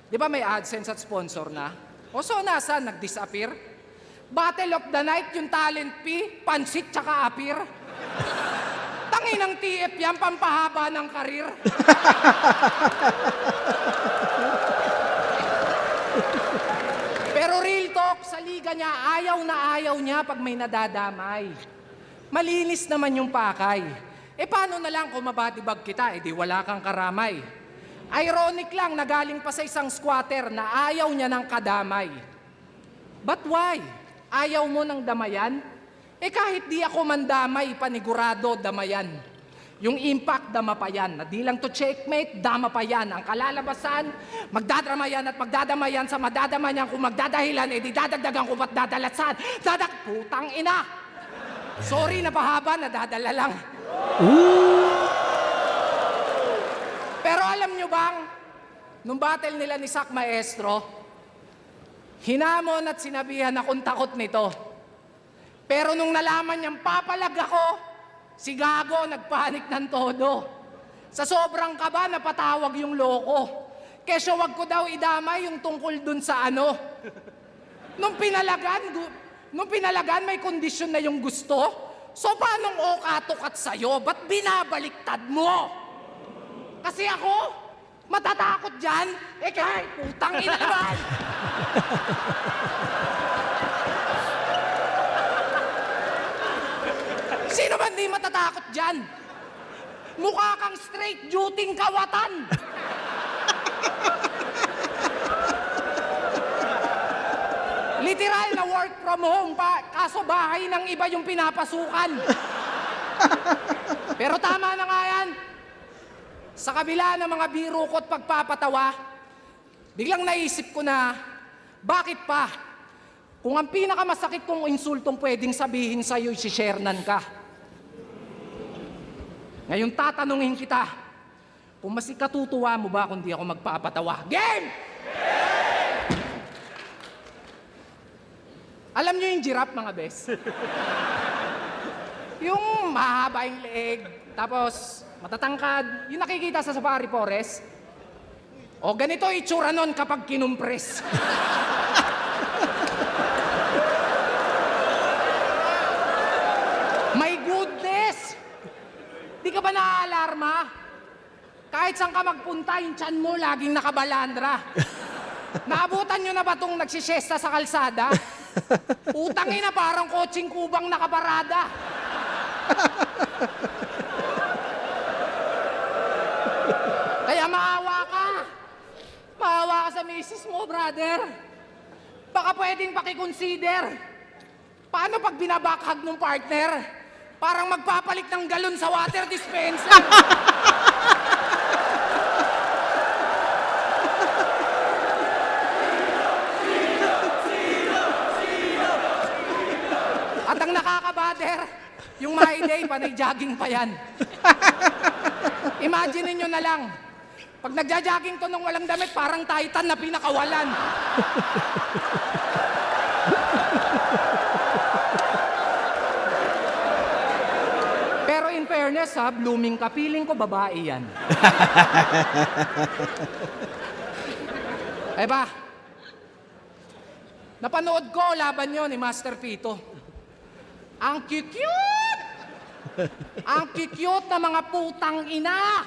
Di ba may AdSense at sponsor na? O so nasa nag-disappear? Battle of the Night, yung talent fee, pansit tsaka appear. Tanginang TF yan, pampahaba ng karir. Pero real talk, sa liga niya, ayaw niya pag may nadadamay. Malinis naman yung pakay. E paano na lang kung mabatibag kita, di wala kang karamay. Ironic lang na galing pa sa isang squatter na ayaw niya ng kadamay. But why? Ayaw mo ng damayan? Eh kahit di ako mandamay, panigurado damayan. Yung impact, dama pa yan. Na di lang to checkmate, dama pa yan. Ang kalalabasan, magdadrama yan at magdadama yan sa madadama niyan. Kung magdadahilan, edi dadagdagan ko ba't dadalatsan. Putang ina! Sorry, napahaba, nadadala lang. Pero alam nyo bang, nung battle nila ni Sak Maestro, hinamon at sinabihan akong takot nito. Pero nung nalaman niyang papalag ako, si Gago nagpanik ng todo. Sa sobrang kaba, napatawag yung loko. Kesyo wag ko daw idamay yung tungkol dun sa ano. Nung pinalagan, may kondisyon na yung gusto. So paanong okatukat sa'yo? Ba't binabaliktad mo? Kasi ako, matatakot dyan. Kahit putang ina naman. Sino ba di matatakot dyan? Mukha kang straight duty kawatan. Literal na work from home pa, kaso bahay ng iba yung pinapasukan. Pero tama na nga yan. Sa kabila ng mga biro ko at pagpapatawa, biglang naisip ko na, bakit pa? Kung ang pinakamasakit kong insultong pwedeng sabihin sa'yo, si-sharenan ka. Ngayon tatanungin kita, kung mas ikatutuwa mo ba kung di ako magpapatawa? Game! Alam niyo yung giraffe, mga bes? Yung mahaba yung leeg, tapos matatangkad, yung nakikita sa safari forest. O ganito itsura nun kapag kinumpres. My goodness! Di ka ba naaalarma? Kahit saan ka magpunta, yung tiyan mo laging nakabalandra. Naabutan nyo na ba itong nagsisesta sa kalsada? Utangin na parang kotseng kubang nakaparada. Kaya maawa ka. Maawa ka sa misis mo, brother. Baka pwedeng pakiconsider. Paano pag binabakhag ng partner? Parang magpapalit ng galon sa water dispenser. At ang nakakabader, yung my day, panay jogging pa yan. Imagine niyo na lang, pag nagja-jogging to nung walang damit, parang Titan na pinakawalan. Pero in fairness ha, blooming ka, feeling ko babae yan. Eh ba, napanood ko laban nyo ni Master Pito. Ang cute! Ang cute na mga putang ina!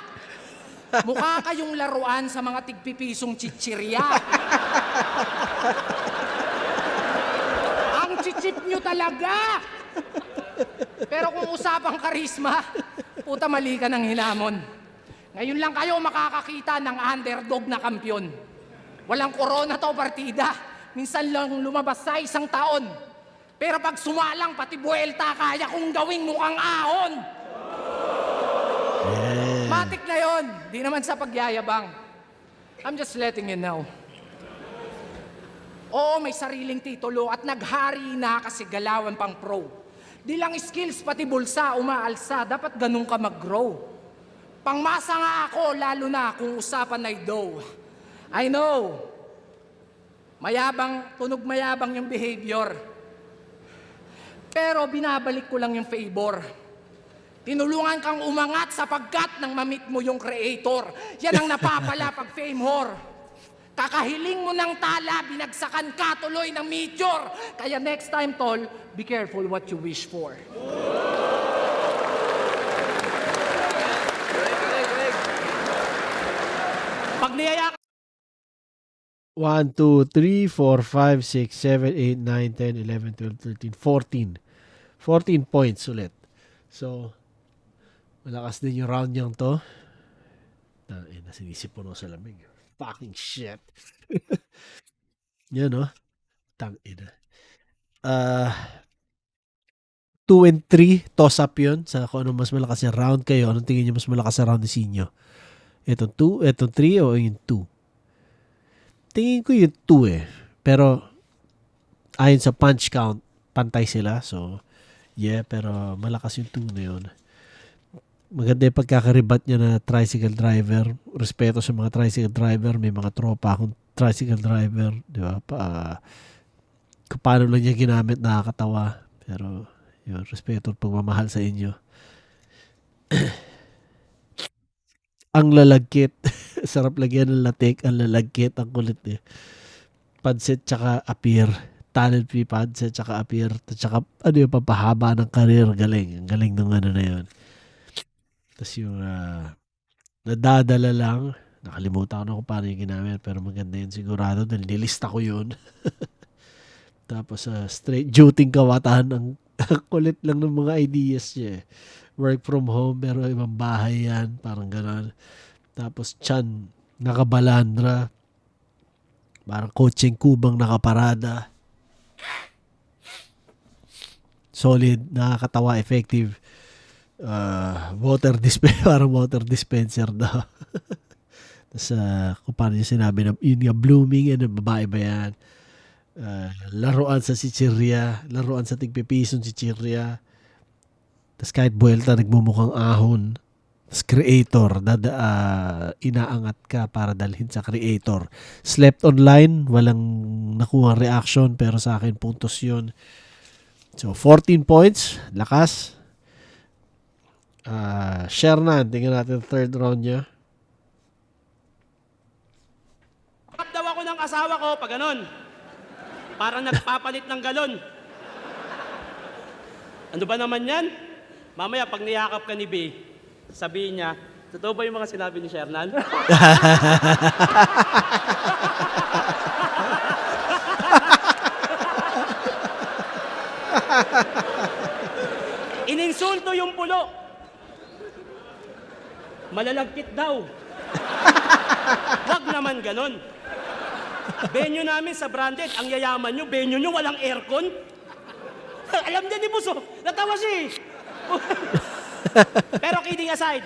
Mukha kayong laruan sa mga tigpipisong chichirya. Ang chichip nyo talaga! Pero kung usapang karisma, puta mali ka ng hinamon. Ngayon lang kayo makakakita ng underdog na kampyon. Walang corona to partida. Minsan lang lumabas sa isang taon. Pero pag sumalang pati buwelta, kaya kong gawing mukhang ahon. Matik na yon. Di naman sa pagyayabang. I'm just letting you know. Oo, may sariling titulo at naghari na kasi galawan pang pro. Di lang skills, pati bulsa, umaalsa. Dapat ganun ka mag-grow. Pangmasa nga ako, lalo na kung usapan ay dough. I know. Mayabang, tunog mayabang yung behavior. Pero binabalik ko lang yung favor. Tinulungan kang umangat sapagkat nang mamit mo yung creator. Yan ang napapala pag fame whore. Kakahiling mo ng tala, binagsakan ka tuloy ng meteor. Kaya next time, tol, be careful what you wish for. Pag niyaya 1, 2, 3, 4, 5, 6, 7, 8, 9, 10, 11, 12, 13, 14. 14 points ulit. So, malakas din yung round niyang to. Sinisip po sa lamig. Fucking shit. Yan, no? Tangina. 2 and 3, toss up yun. Sa kung ano mas malakas yung round kayo. Anong tingin nyo mas malakas sa round ni Sinyo? Itong 2, itong 3 o yung 2? Tingin ko yung 2 eh. Pero ayon sa punch count, pantay sila. So, yeah, pero malakas yung 2 na yun. Maganda yung pagkakaribat niya na tricycle driver. Respeto sa mga tricycle driver. May mga tropa akong tricycle driver. Di ba? Kung paano lang niya ginamit, nakakatawa. Pero, yun, respeto at pagmamahal sa inyo. Ang lalagkit. Sarap lagyan ng latik. Ang lalagkit. Ang kulit eh. Pansit tsaka appear. Talent fee pansit tsaka appear. Tsaka ano yung papahaba ng karir. Galing. Ang galing ng ano na yun. Tapos yung nadadala lang. Nakalimutan ko na kung paano yung ginamit. Pero maganda yun sigurado. Dahil nilista ko yun. Tapos straight duty kawatan. Ang kulit lang ng mga ideas niya eh. Work from home pero ibang bahay yan. Parang gano'n. Tapos Chan, nakabalandra. Parang coaching kubang nakaparada. Solid, nakakatawa, effective. Parang water dispenser daw. Tapos kung paano niya sinabi na yun nga, blooming yan, babae ba yan? Laruan sa chichirya, laruan sa tigpipison chichirya. Tapos kahit buwelta, nagmumukhang ahon. Tapos creator, inaangat ka para dalhin sa creator. Slept online, walang nakuha reaction, pero sa akin, puntos yun. So, 14 points, lakas. Shernan, tingnan natin third round niya. Pakap daw ako ng asawa ko pag ganon. Para nagpapalit ng galon. Ano ba naman yan? Mamaya pag niyakap ka ni B, sabihin niya, totoo ba yung mga sinabi ni Shernan? Ininsulto yung pulo. Malalagkit daw. Wag naman ganon. Venue namin sa branded, ang yayaman nyo, venue nyo walang aircon. Alam niya ni Buso, natawa siya eh. Pero kidding aside,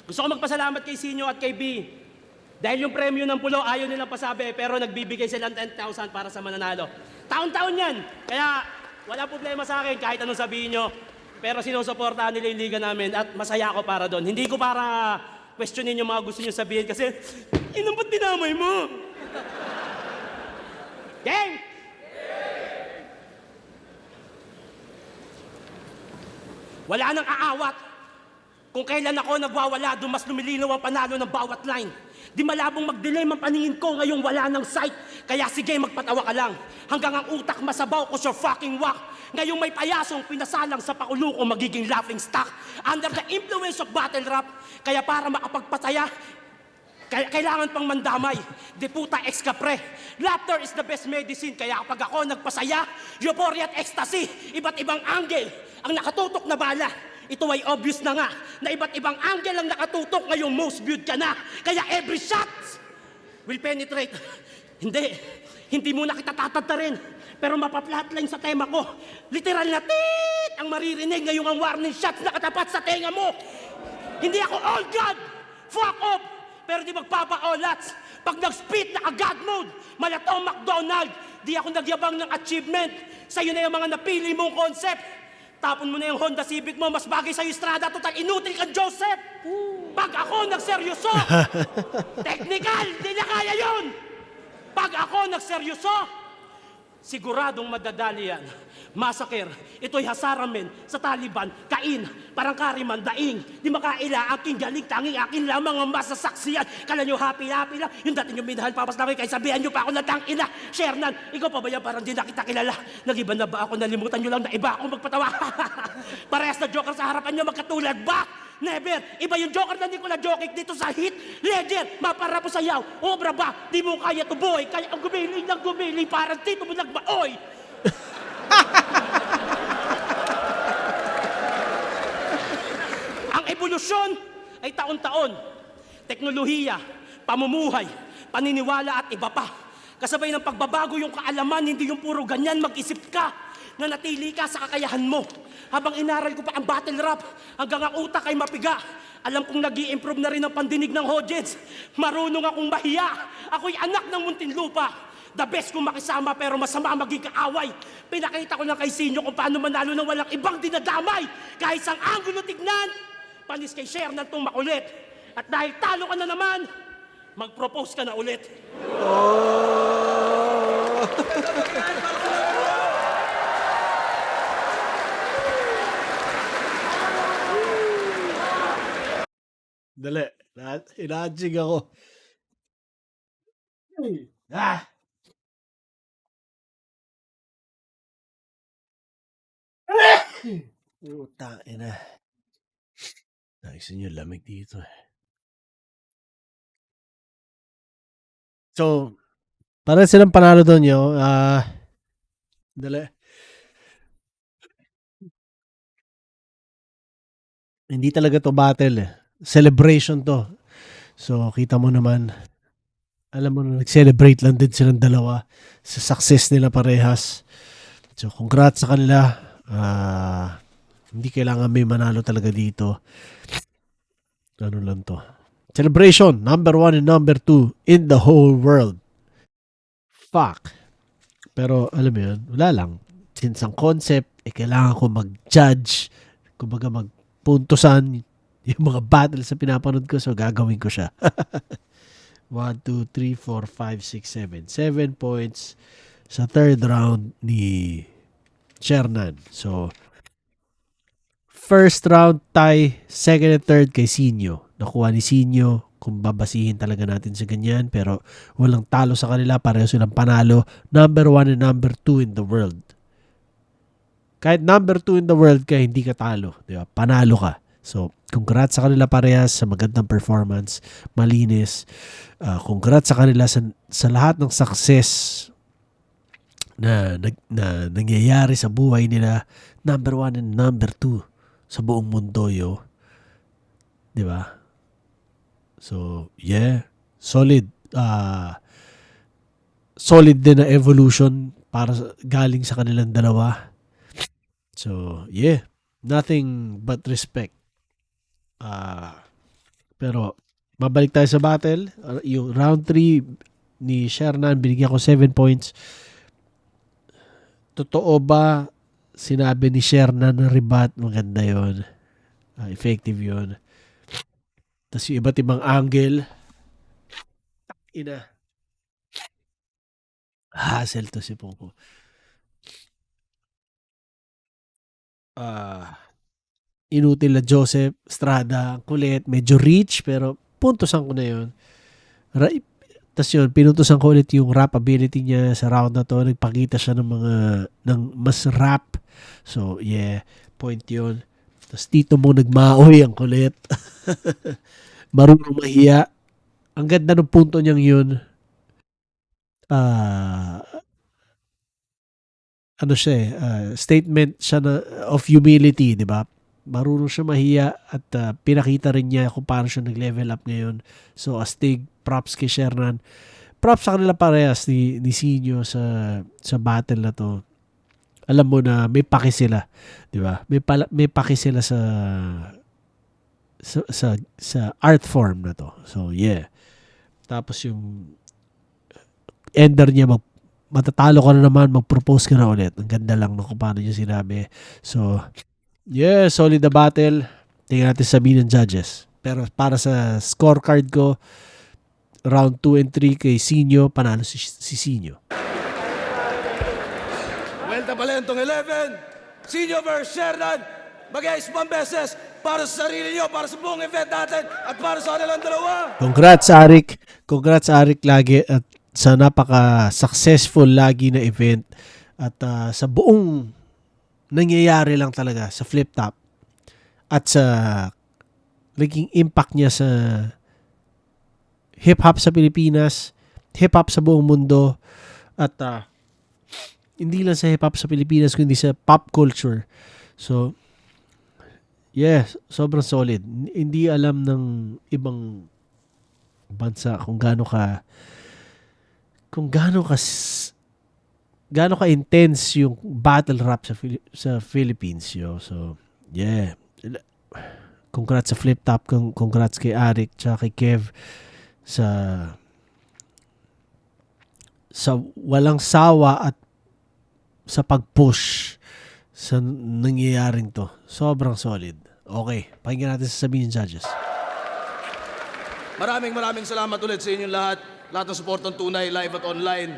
gusto ko magpasalamat kay Sinyo at kay B. Dahil yung premyo ng pulo, ayaw nilang pasabi, pero nagbibigay silang 10,000 para sa mananalo. Taon-taon yan. Kaya wala problema sa akin kahit anong sabihin nyo. Pero sinusuportahan nila yung liga namin at masaya ako para doon. Hindi ko para questionin yung mga gusto nyo sabihin kasi, inang ba't dinamay mo? Game! Wala nang aawat. Kung kailan ako nagwawala, doon mas lumilinaw ang panalo ng bawat line. Di malabong mag-delay ang paningin ko, ngayong wala ng sight. Kaya sige, magpatawa ka lang. Hanggang ang utak masabaw ko your fucking whack. Ngayong may payasong pinasalang sa pakulo ko magiging laughing stock. Under the influence of battle rap. Kaya para makapagpataya, kailangan pang mandamay. De puta ex kapre. Laughter is the best medicine. Kaya kapag ako nagpasaya, euphoria at ecstasy, iba't ibang angle ang nakatutok na bala. Ito ay obvious na nga na iba't ibang angle ang nakatutok, ngayong most viewed ka na. Kaya every shot will penetrate. Hindi muna kita tatatarin. Pero mapa-flatline sa tema ko. Literal na tit ang maririnig ngayong ang warning shots nakatapat sa tenga mo. Hindi ako all God. Fuck off. Pero di magpapa-olats. Pag nag-spit, naka-God mode. Malatong McDonald. Di ako nagyabang ng achievement. Sa'yo na yung mga napili mong concept. Tapon mo na yung Honda Civic mo. Mas bagay sa'yo Strada. Total, inutil kang Joseph. Pag ako nagseryoso, technical, di na kaya yun. Pag ako nagseryoso, siguradong madadali yan. Massacre, ito'y hasaramen sa Taliban, kain, parang kariman, daing, di makaila, aking galing, tanging akin lamang ang masasaksiyan. Kala nyo happy-happy lang, yung dati nyo minahal, papas lang kayo, sabihan nyo pa ako na tangina. Shernan, ikaw pa ba yan, parang di na kita kilala? Nag-iba na ba ako, nalimutan nyo lang na iba akong magpatawa? Parehas na joker sa harapan nyo, magkatulad ba? Never! Iba yung joker na Nicola Jokic dito sa hit. Ledger, mapara po sayaw. Obra ba? Di mo kaya to boy. Kaya ang gumiling ng gumiling, parang tito mo nagbaoy. Ang evolusyon ay taon-taon. Teknolohiya, pamumuhay, paniniwala at iba pa. Kasabay ng pagbabago yung kaalaman, hindi yung puro ganyan, mag-isip ka. nanatili ka sa kakayahan mo. Habang inaral ko pa ang battle rap, hanggang ang utak ay mapiga. Alam kong nag improve na rin ang pandinig ng audience. Marunong akong mahiya. Ako'y anak ng Muntinlupa. The best kong makisama pero masama maging kaaway. Pinakita ko lang kay Sinyo kung paano manalo ng walang ibang dinadamay. Kahit sang anggulo tignan, panis kay Shernan tong makulit. At dahil talo ka na naman, mag-propose ka na ulit. Dali. Inajig ako. Ah! Puta, ina. Nais nyo lamig dito eh. So, para silang panalo doon yo. Dali. Hindi talaga to battle eh. Celebration to. So, kita mo naman, alam mo na, nag-celebrate lang din silang dalawa sa success nila parehas. So, congrats sa kanila. Hindi kailangan may manalo talaga dito. Ano lang to. Celebration, number 1 and number 2 in the whole world. Fuck. Pero, alam mo yun, wala lang. Since ang concept, kailangan ko mag-judge, kumbaga magpuntusan yung mga battle sa pinapanood ko, so gagawin ko siya. 1, 2, 3, 4, 5, 6, 7. 7 points sa third round ni Shernan. So, first round tie, second and third kay Sinyo. Nakuha ni Sinyo, kung babasihin talaga natin sa ganyan, pero walang talo sa kanila, pareho silang panalo. Number 1 and number 2 in the world. Kahit number 2 in the world ka, hindi ka talo. Di ba? Panalo ka. So, congrats sa kanila parehas sa magandang performance, malinis. Congrats sa kanila sa lahat ng success na nangyayari sa buhay nila. Number 1 and number 2 sa buong mundo, yo. Di ba? So, yeah. Solid. Solid din na evolution para galing sa kanilang dalawa. So, yeah. Nothing but respect. Pero, mabalik tayo sa battle. Yung round 3 ni Shernan, binigyan ko 7 points. Totoo ba sinabi ni Shernan na rebat? Maganda yun. Effective yun. Tapos yung iba't ibang angle. Ina. Hassle to si Pongko. Inutil na Joseph Estrada, kulit, medyo reach, pero puntosan ko na yun. Tapos yun, pinuntosan ko ulit yung rap ability niya sa round na to. Nagpakita siya ng mas rap. So, yeah, point yun. Tapos dito mo nagmaoy ang kulit. Marunong mahiya. Ang ganda ng punto niyang yun. Ano siya statement siya of humility, di ba? Marunong siya mahiya at pinakita rin niya kung paano siya nag-level up ngayon. So, astig, props kay Shernan. Props sa kanila parehas ni Sinyo sa battle na to. Alam mo na may paki sila, di ba? May paki sila sa art form na to. So, yeah. Tapos yung ender niya, matatalo ka na naman, mag-propose ka na ulit. Ang ganda lang kung paano niya sinabi. So, yeah, solid na battle. Tingnan natin sabihin ng judges. Pero para sa scorecard ko, round 2 and 3 kay Sinyo, panalo si Sinyo. Welta Balentong 11, Sinyo versus Shernan. Mag-ayos beses para sa sarili nyo, para sa buong event natin, at para sa kanilang dalawa. Congrats, Arik. Congrats, Arik, lagi. At sa napaka-successful lagi na event. At sa buong nangyayari lang talaga sa flip top. At sa naging impact niya sa hip-hop sa Pilipinas, hip-hop sa buong mundo, at hindi lang sa hip-hop sa Pilipinas, kundi sa pop culture. So, yeah, sobrang solid. Hindi alam ng ibang bansa kung gaano ka gaano ka-intense yung battle rap sa Philippines, yo. So, yeah. Congrats sa Flip Top, congrats kay Arik tsaka kay Kev sa walang sawa at sa pag-push sa nangyayaring to. Sobrang solid. Okay, pakinggan natin sasabihin ng judges. Maraming salamat ulit sa inyong lahat. Lahat ng support ng Tunay, live at online.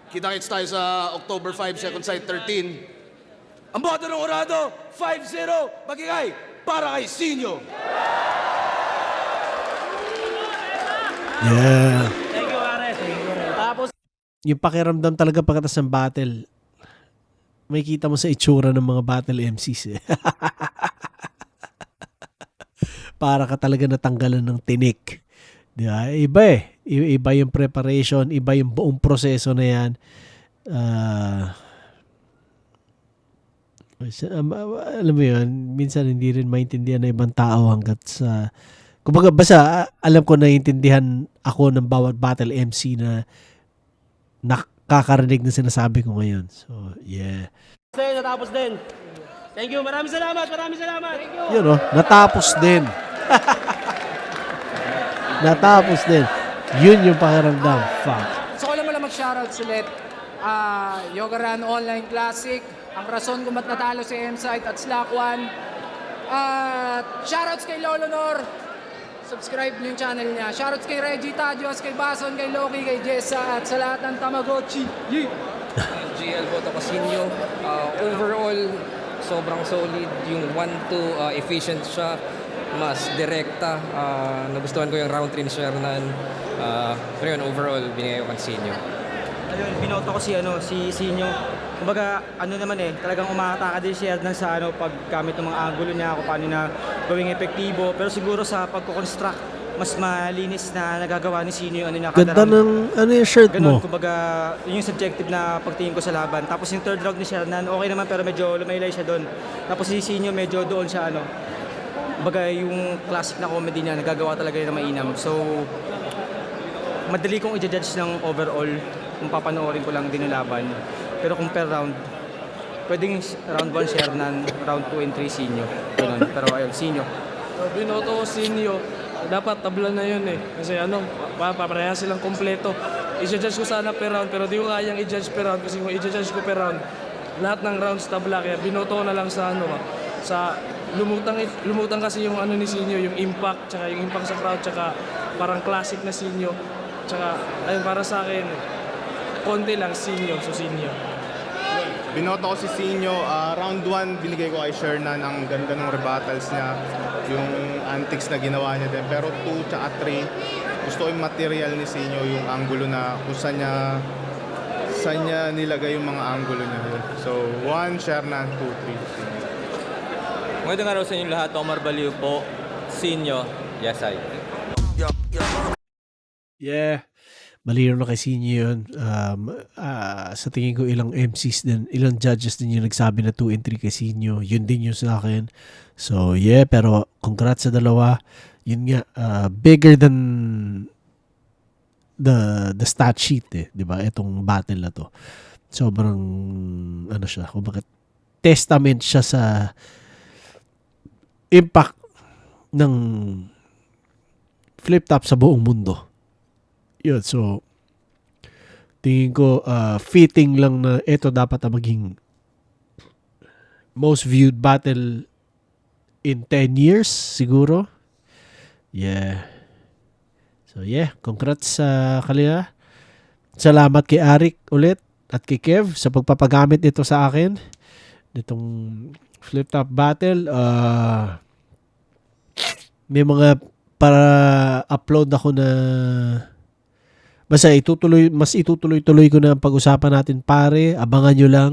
Kita-kits tayo sa October 5, Second Sight 13. Ang boto ng Orado, 5-0. Magigay para kay Sinyo. Yeah. Thank you, pare. Tapos, Yung pakiramdam talaga pagkatas ng battle, may kita mo sa itsura ng mga battle MCs eh. Para ka talaga natanggalan ng tinik. Di ba? Iba eh. Iba yung preparation, iba yung buong proseso na yan. Alam mo yun, minsan hindi rin maintindihan ng ibang tao hanggat sa... Kumbaga, basta alam ko naiintindihan ako ng bawat battle MC na nakakarinig na sinasabi ko ngayon. So, yeah. natapos din. Thank you. Maraming salamat. Thank you. Yun oh, natapos din. Natapos din. Yun yung pakiramdam. Fuck. So, alam mo lang mag-shoutouts ulit. Yoga Run Online Classic. Ang rason kung ba't natalo si M-Site at Slack One. Shoutouts kay Lolo Nor. Subscribe niyo yung channel niya. Shoutouts kay Reggie Tadios, kay Bason, kay Loki, kay Jessa, at sa lahat ng Tamagotchi. Yeah! GL Boto Casinio. Overall, sobrang solid. Yung 1-2, efficient siya. Mas direkta. Nagustuhan ko yung round 3 ni Shernan. Pero yun, overall, binigay ko Casinio. Ayun, binoto ko si Sinyo. Kumbaga, talagang umataka din siya sa paggamit ng mga angulo niya, kung paano na gawing epektibo. Pero siguro sa pagko-construct, mas malinis na nagagawa ni Sinyo yung Ganda ng yung shirt mo. Ganun, kumbaga, yun yung subjective na pagtingin ko sa laban. Tapos yung third round ni Shernan, okay naman pero medyo lumaylay siya doon. Tapos si Sinyo medyo doon siya kumbaga yung classic na comedy niya, nagagawa talaga yun na mainam. So, madali kong i-judge ng overall kung papanoorin ko lang din yung laban. Pero kung per round, pwedeng round 1 Shernan, round 2 and 3 Sinyo. Ganun. Pero ayun, Sinyo. Binoto ko Sinyo. Dapat tabla na yun eh. Kasi papareha silang kompleto. I-judge ko sana per round, pero di ko kayang i-judge per round. Kasi kung i-judge ko per round, lahat ng rounds tabla. Kaya binoto ko na lang sa lumutang kasi yung ni Sinyo, yung impact, tsaka yung impact sa crowd, tsaka parang classic na Sinyo. Tsaka, ayun, para sa akin, konti lang, Sinyo. So, Sinyo. Binoto ko si Sinyo. Round 1, binigay ko kay Shernan. Ang ganda ng rebuttals niya. Yung antics na ginawa niya din. Pero 2 tsaka 3, gusto ko yung material ni Sinyo. Yung angulo na kung saan niya nilagay yung mga angulo niya. So, 1, Shernan, 2, 3. Magandang araw sa inyo lahat. Omar Baliw po. Sinyo. Yes, I. Yeah. Malino na kay Sinyo yun. Sa tingin ko ilang MCs din, ilang judges din yung nagsabi na 2 and 3 kay Sinyo. Yun din yung sa akin. So yeah, pero congrats sa dalawa. Yun nga, bigger than the stat sheet eh. Diba? Itong battle na to. Sobrang, siya, kumbaga, testament siya sa impact ng Flip Top sa buong mundo. Yun, so tingin ko fitting lang na ito dapat na maging most viewed battle in 10 years siguro. Yeah. So yeah, congrats sa kanila. Salamat kay Arik ulit at kay Kev sa pagpapagamit nito sa akin. Nitong Flip Top battle. May mga para upload ako na basta itutuloy-tuloy ko na ang pag-usapan natin pare. Abangan nyo lang.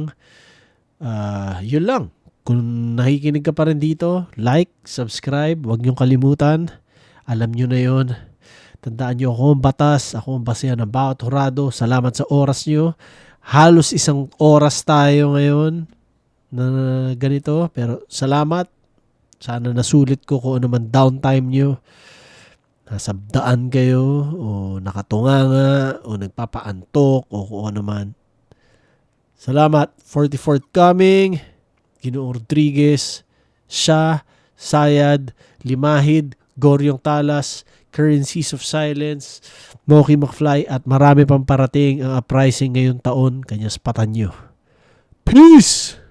Yun lang. Kung nakikinig ka pa rin dito, like, subscribe. Huwag nyong kalimutan. Alam nyo na yun. Tandaan nyo ako ang batas. Ako ang basehan ng bawat hurado. Salamat sa oras nyo. Halos 1 oras tayo ngayon na ganito. Pero salamat. Sana nasulit ko kung ano man downtime nyo. Nasabdaan kayo o nakatunganga o nagpapaantok o kung ano man. Salamat. 44th coming. Ginoong Rodriguez. Siya, Sayad, Limahid, Goryong Talas, Currencies of Silence, Moki McFly at marami pang parating ang uprising ngayong taon. Kanyas patan nyo. Peace!